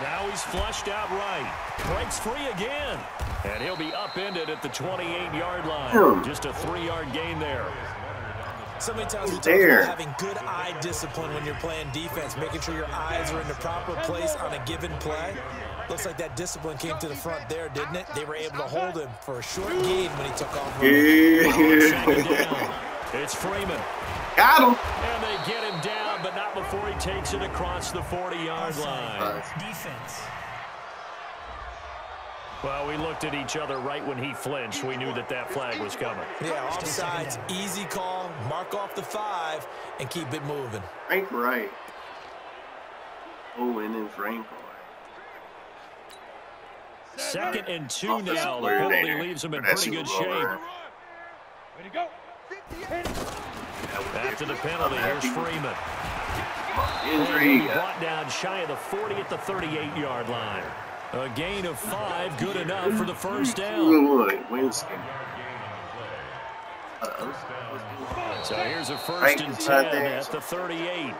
C: Now he's flushed out right. Breaks free again. And he'll be upended at the 28-yard line. Just a 3-yard gain there.
D: So many times we talk about having good eye discipline when you're playing defense, making sure your eyes are in the proper place on a given play. Looks like that discipline came to the front there, didn't it? They were able to hold him for a short gain when he took off running.
C: It's Freeman.
A: Got him.
C: And they get him down, but not before he takes it across the 40-yard line.
G: Defense.
C: Well, we looked at each other right when he flinched. We knew that that flag was coming.
D: Yeah, offsides, easy call, mark off the 5, and keep it moving.
A: Frank right. Oh, and then Frank.
C: Second and 2 now. The penalty leaves him in pretty good shape.
E: Ready to go.
C: After the penalty, here's Freeman.
A: Injury.
C: Brought down shy of the 40 at the 38-yard line. A gain of 5, good enough for the first down. So here's a first and 10 at the 38.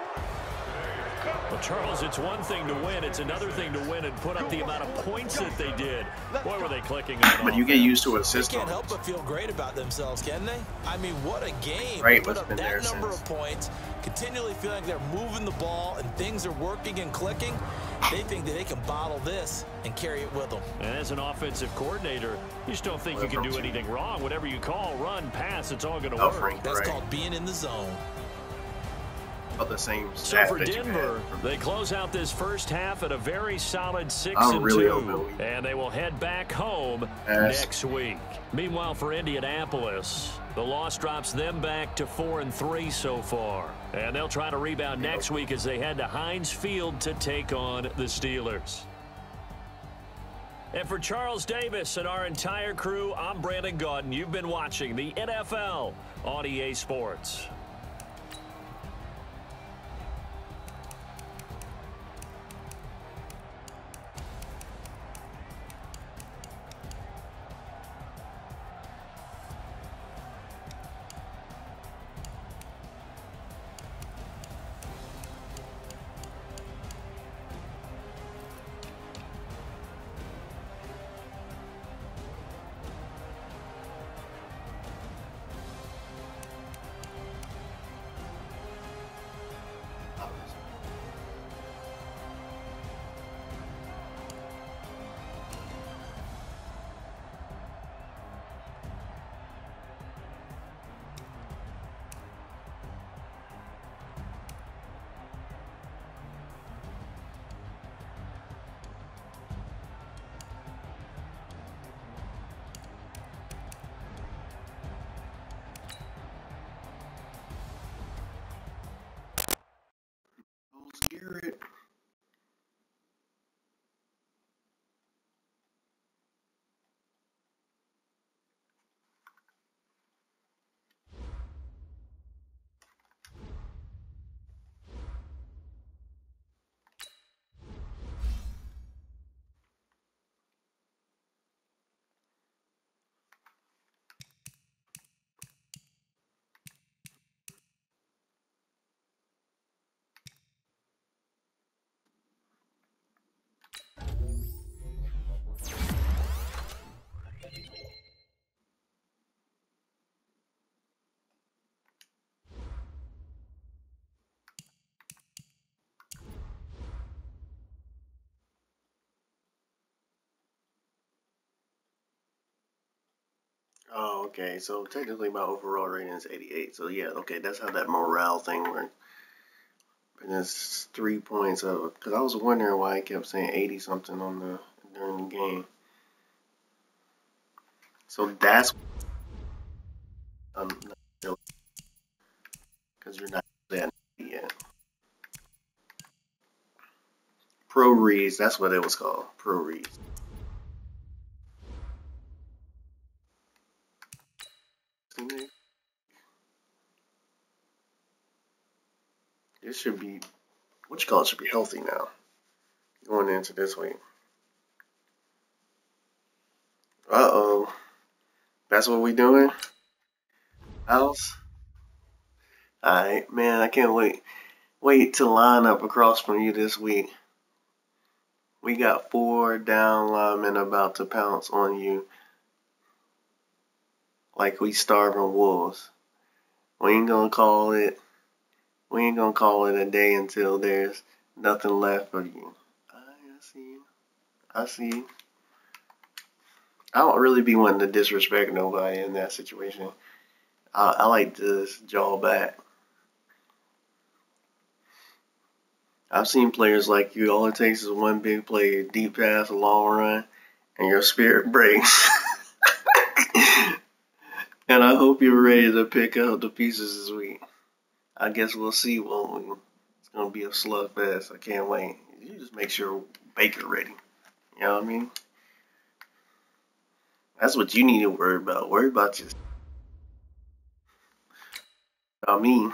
C: Well, Charles, it's one thing to win. It's another thing to win and put up the amount of points that they did. Boy, were they clicking on.
A: But you get used to a system.
D: They can't help but feel great about themselves, can they? I mean, what a game.
A: Right,
D: put up that number of points, continually feeling like they're moving the ball and things are working and clicking. They think that they can bottle this and carry it with them.
C: And as an offensive coordinator, you just don't think you can do anything wrong. Whatever you call, run, pass, it's all going to work.
D: That's called being in the zone.
A: about the same stat
C: So for
A: that
C: Denver, they close out this first half at a very solid 6-2, and they will head back home next week. Meanwhile, for Indianapolis, the loss drops them back to 4-3 so far, and they'll try to rebound next week as they head to Heinz Field to take on the Steelers. And for Charles Davis and our entire crew, I'm Brandon Gaudin. You've been watching the NFL on EA Sports.
A: Garrett. Oh, okay. So technically my overall rating is 88. So yeah, okay, that's how that morale thing works. And it's 3 points of, because I was wondering why I kept saying 80 something during the game. So that's because you're not that yet. Pro reads, that's what it was called. Pro reads. This should be, what you call it, should be healthy now. Going into this week. Uh-oh. That's what we doing? House? Alright, man, I can't wait to line up across from you this week. We got 4 down linemen about to pounce on you like we starving wolves. We ain't gonna call it a day until there's nothing left for you. I see you. I don't really be wanting to disrespect nobody in that situation. I like to jaw back. I've seen players like you, all it takes is one big play, a deep pass, a long run, and your spirit breaks. And I hope you're ready to pick up the pieces this week. I guess we'll see, won't we? It's going to be a slugfest. I can't wait. You just make sure Baker ready. You know what I mean? That's what you need to worry about. Worry about your... I mean...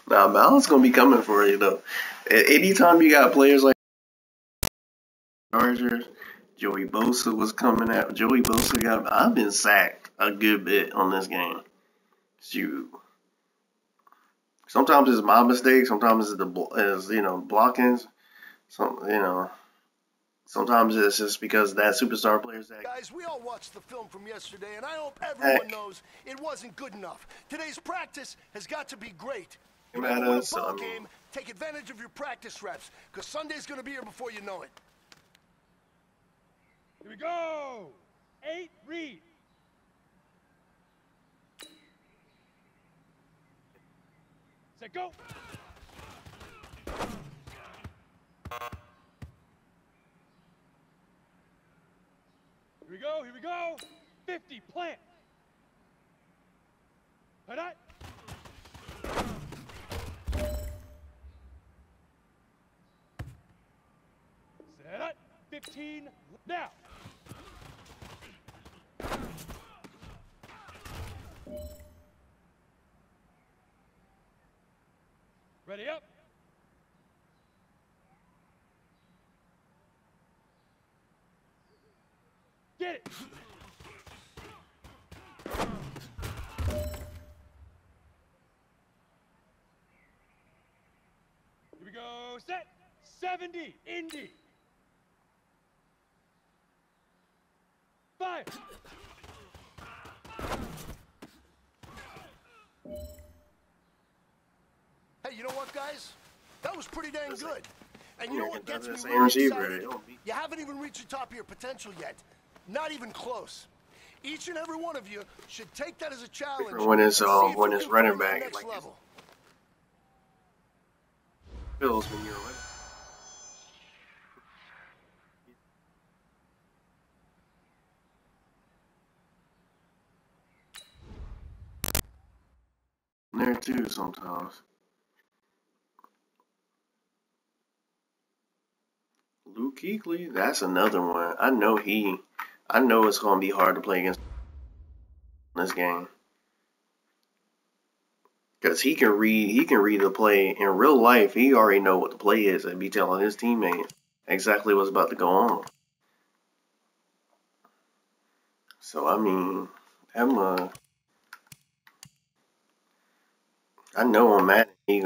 A: Nah, Malik's going to be coming for you, though. Anytime you got players like Chargers, Joey Bosa was coming at... Joey Bosa got... I've been sacked a good bit on this game. Shoot. Sometimes it's my mistake. Sometimes it's blockings. Sometimes it's just because that superstar player's that.
E: Guys, we all watched the film from yesterday, and I hope everyone knows it wasn't good enough. Today's practice has got to be great. You want to win a ball game, take advantage of your practice reps, because Sunday's going to be here before you know it. Here we go. 8, read. Set, go. Here we go, here we go. 50, plant. Hit it. Set it. 15, now. Ready up. Get it. Here we go. Set. 70. Indy. Fire.
H: Hey, you know what, guys? That was pretty dang good. And you know what gets me
A: Same
H: really
A: receiver.
H: excited? You haven't even reached the top of your potential yet. Not even close. Each and every one of you should take that as a challenge.
A: When it's
H: and see if
A: when
H: you
A: it's
H: can
A: running
H: find that
A: back,
H: next
A: like
H: level.
A: Bills when you're winning. There too sometimes. Luke Kuechly, that's another one. I know it's gonna be hard to play against this game. Because he can read the play. In real life, he already know what the play is and be telling his teammates exactly what's about to go on. So I mean, I know on Madden he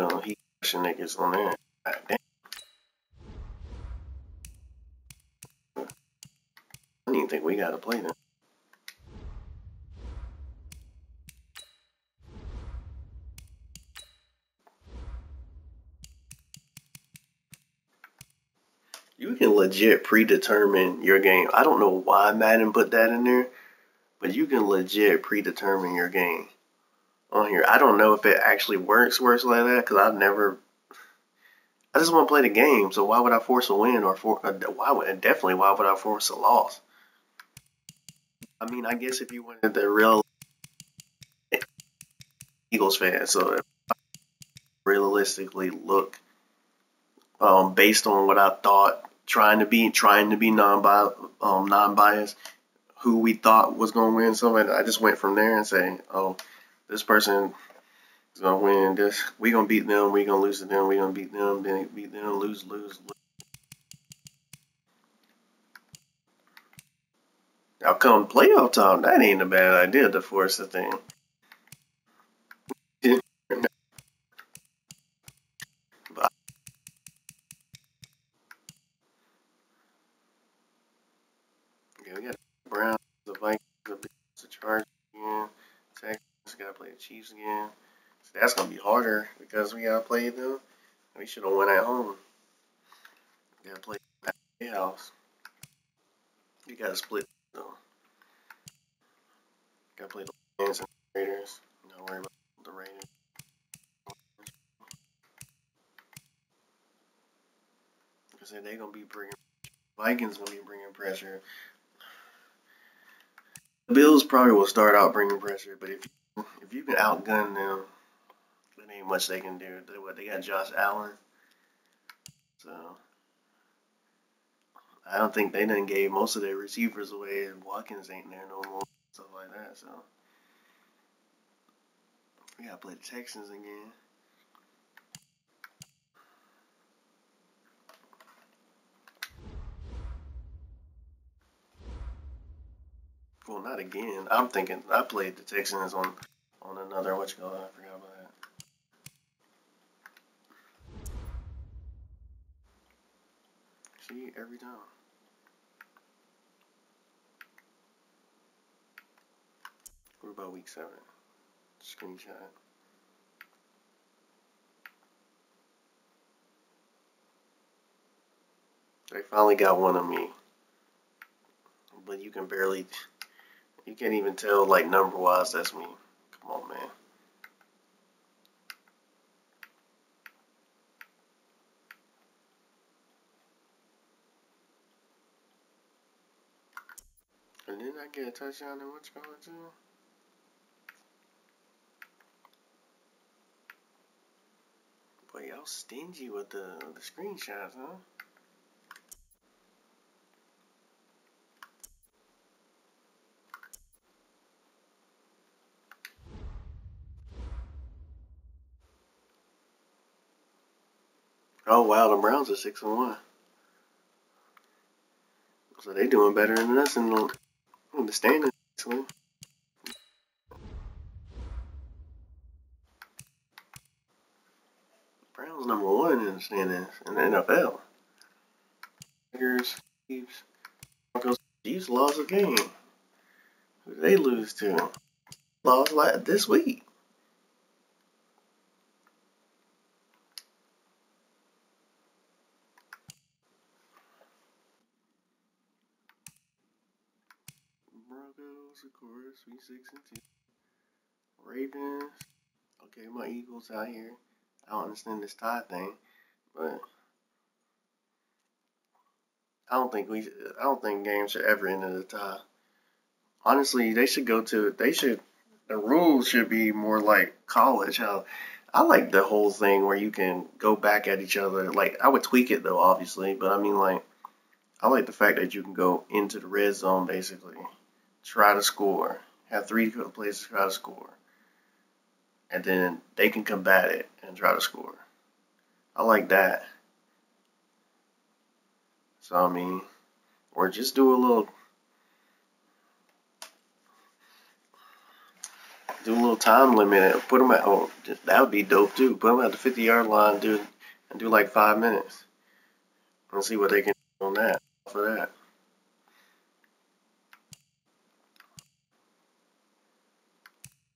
A: pushing niggas on there. God damn. I don't even think we gotta play them. You can legit predetermine your game. I don't know why Madden put that in there, but you can legit predetermine your game on here. I don't know if it actually works like that because I just want to play the game. So why would I force a win or why would I force a loss? I mean, I guess if you wanted the real Eagles fan, so if I realistically look based on what I thought, trying to be non-biased, who we thought was going to win something, I just went from there and say, oh, this person is going to win this. We're going to beat them. We're going to lose to them. We're going to beat them. Then beat them. Lose. Now come playoff time, that ain't a bad idea to force the thing. But yeah, we got the Browns, the Vikings, the Chargers again, Texans, got to play the Chiefs again. So that's going to be harder because we got to play them. We should have won at home. We got to play at the house. We got to split though. Got to play the Lions and the Raiders. Don't worry about the Raiders. I said they're going to be bringing Vikings going to be bringing pressure. The Bills probably will start out bringing pressure, but if you can outgun them, there ain't much they can do. They got Josh Allen, so I don't think they done gave most of their receivers away, and Watkins ain't there no more, stuff like that. So we gotta play the Texans again. Well, not again. I'm thinking I played the Texans on another I forgot about that. See, every time. What about week 7? Screenshot. They finally got one of me. But you can't even tell like number wise that's me. Come on, man. And then I get a touchdown and what you call it too? Boy, y'all stingy with the screenshots, huh? Oh wow, the Browns are 6-1. So they doing better than us in the standings. Actually. Browns #1 in the standings in the NFL. Packers, Chiefs, Broncos. Chiefs lost a game. Who did they lose to? Lost this week. Broncos, of course, we 6-2. Ravens. Okay, my Eagles out here. I don't understand this tie thing, but I don't think games should ever end in a tie. Honestly, the rules should be more like college. How I like the whole thing where you can go back at each other. Like, I would tweak it though, obviously, but I mean, like, I like the fact that you can go into the red zone, basically, try to score, have 3 players try to score, and then they can combat it and try to score. I like that. So, I mean, or just do a little time limit and put them at, that would be dope too. Put them at the 50-yard line, and do like 5 minutes and see what they can do on that for that.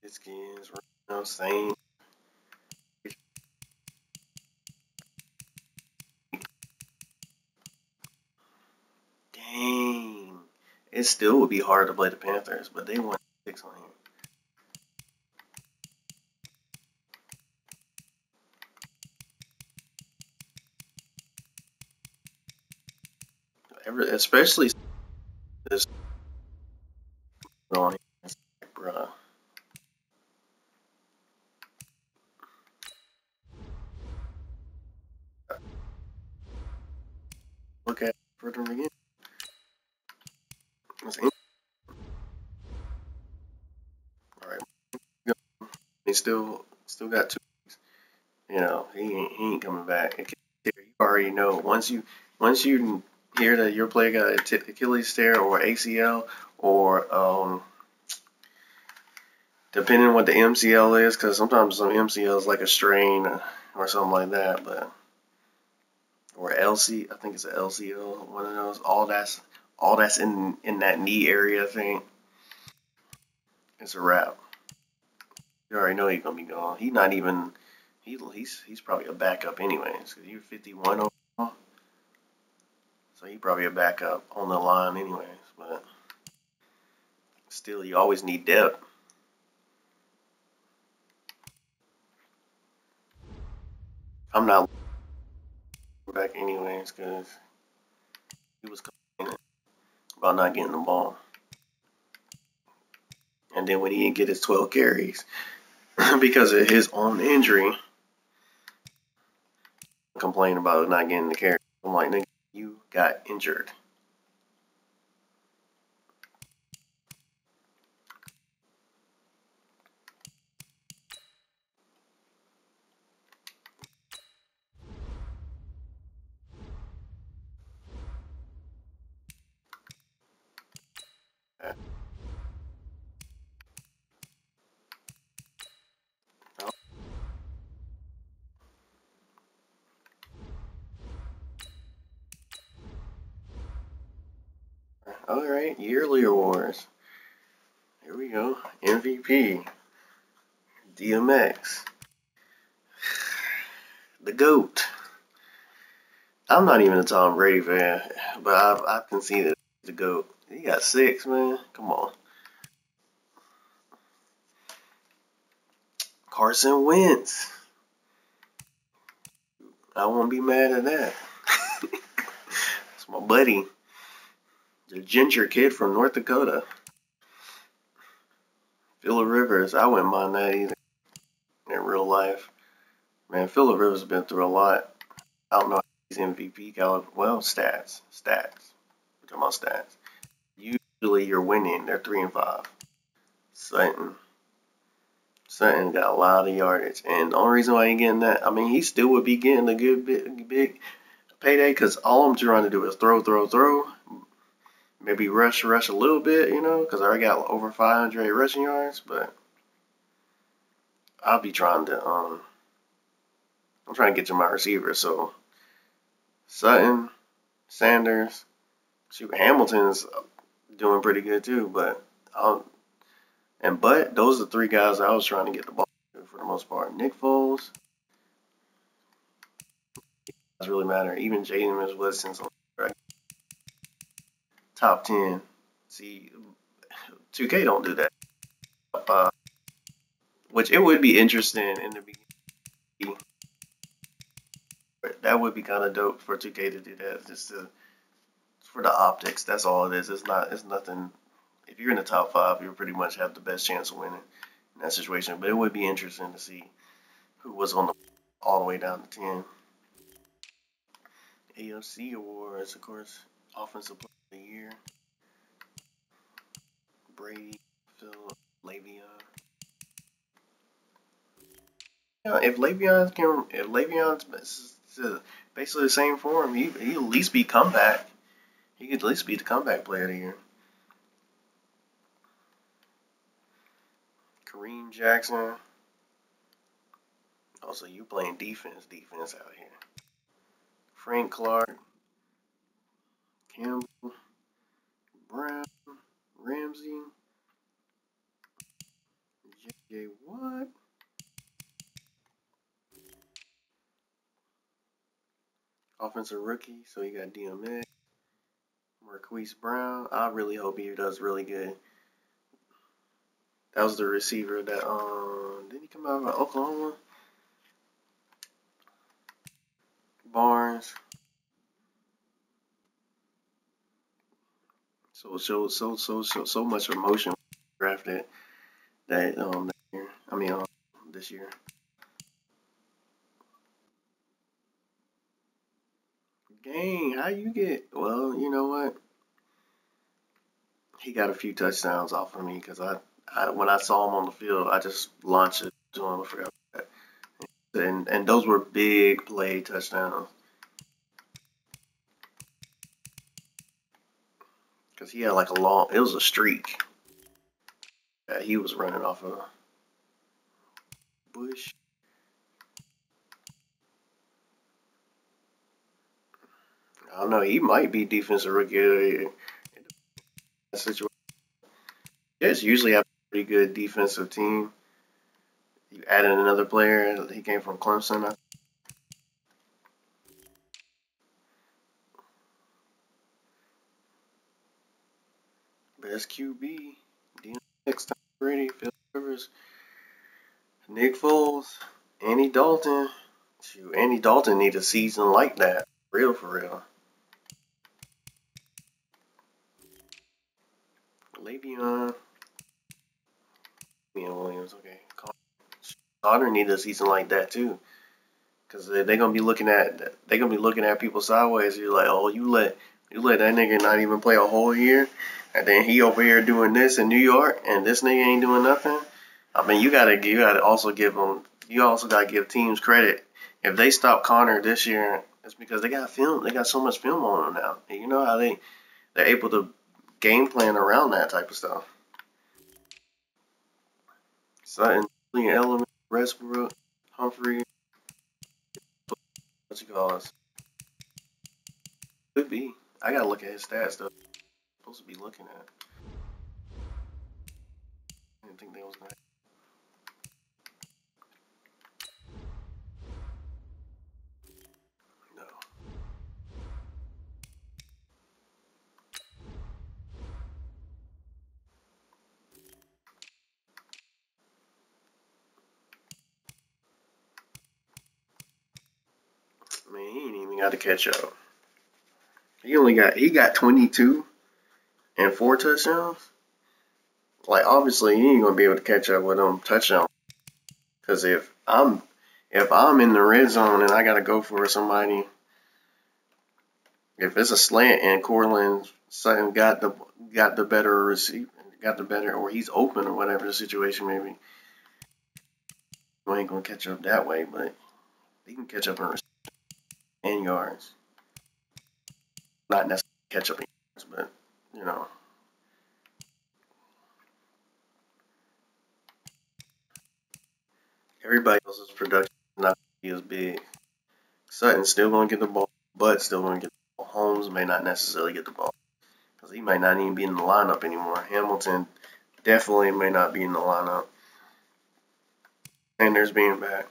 A: Skins, same. Dang. It still would be hard to play the Panthers, but they won 6 on him. Especially this on him. Bruh. Look at for them again. Alright. He still got 2 weeks. You know, he ain't coming back. You already know once you hear that your player got an Achilles tear or ACL or depending on what the MCL is, because sometimes some MCL is like a strain or something like that, but or LC, I think it's an LCL, one of those. All that's in that knee area, I think. It's a wrap. You already know he's gonna be gone. He's not even. He's probably a backup anyways. Cause you're 51 overall, so he's probably a backup on the line anyways. But still, you always need depth. I'm not back anyways because he was complaining about not getting the ball, and then when he didn't get his 12 carries because of his own injury, complain about not getting the carry. I'm like, nigga, you got injured. Alright, yearly awards. Here we go. MVP. DMX. The GOAT. I'm not even a Tom Brady fan, but I've conceded the GOAT. He got 6, man. Come on. Carson Wentz. I won't be mad at that. That's my buddy. The ginger kid from North Dakota. Phillip Rivers. I wouldn't mind that either in real life. Man, Phillip Rivers has been through a lot. I don't know if he's MVP caliber. Well, stats. We're talking about stats. Usually you're winning. They're 3-5. Sutton got a lot of yardage. And the only reason why he getting that, I mean, he still would be getting a good big payday because all I'm trying to do is throw. Maybe rush a little bit, you know, because I already got over 500 rushing yards. But I'll be trying to, I'm trying to get to my receivers. So Sutton, Sanders, shoot, Hamilton's doing pretty good too. But those are the 3 guys I was trying to get the ball to for the most part. Nick Foles. Doesn't really matter. Even Jaden Wilson's on right. Top 10. See, 2K don't do that. Which it would be interesting in the beginning. That would be kind of dope for 2K to do that. Just for the optics. That's all it is. It's nothing. If you're in the top 5, you pretty much have the best chance of winning in that situation. But it would be interesting to see who was on all the way down to 10. AFC awards, of course, Offensive Player of the Year. Brady, Phil, Le'Veon. If Le'Veon's basically the same form, he at least be comeback. He could at least be the comeback player of the year. Kareem Jackson. Also, you playing defense out here. Frank Clark. Campbell. Brown. Ramsey. J.J. Watt. Offensive rookie, so you got DMX. Marquise Brown. I really hope he does really good. That was the receiver that didn't he come out of Oklahoma? Barnes. So much emotion drafted that year. I mean this year. Dang, how you get? Well, you know what? He got a few touchdowns off of me because when I saw him on the field, I just launched it to him. I forgot that. And those were big play touchdowns. Because he had like it was a streak that he was running off of. Bush. I don't know, he might be defensive rookie in that situation. Jets usually have a pretty good defensive team. You add in another player, he came from Clemson. Best QB, DMX, Tom Brady, Phil Rivers, Nick Foles, Andy Dalton. Shoot, Andy Dalton need a season like that, for real. Le'Veon Williams, okay. Connor need a season like that too, because they're gonna be looking at people sideways. You're like, oh, you let that nigga not even play a whole year, and then he over here doing this in New York, and this nigga ain't doing nothing. I mean, you gotta also gotta give teams credit. If they stop Connor this year, it's because they got film. They got so much film on him now. And you know how they're able to game plan around that type of stuff. Sutton, Element, Westbrook, Humphrey. What you call us? Could be. I gotta look at his stats though. I'm supposed to be looking at. I didn't think they was gonna. No. Man, he ain't even got to catch up. He got 22. and 4 touchdowns. Like, obviously, he ain't gonna be able to catch up with them touchdowns. Because if I'm in the red zone and I gotta go for somebody, if it's a slant and Cortland Sutton got the better receiver, or he's open or whatever the situation may be, he ain't gonna catch up that way, but he can catch up in and yards. Not necessarily catch up in yards, but you know. Everybody else's production is not as big. Sutton's still going to get the ball, but still going to get the ball. Holmes may not necessarily get the ball because he might not even be in the lineup anymore. Hamilton definitely may not be in the lineup. And there's being back.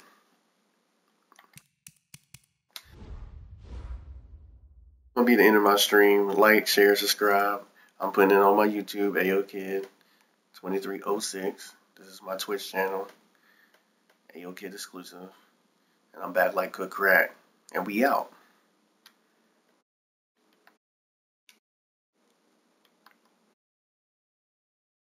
A: That'll be the end of my stream. Like, share, subscribe. I'm putting it on my YouTube, AOKid2306. This is my Twitch channel, AOKid exclusive. And I'm back like cook crack. And we out.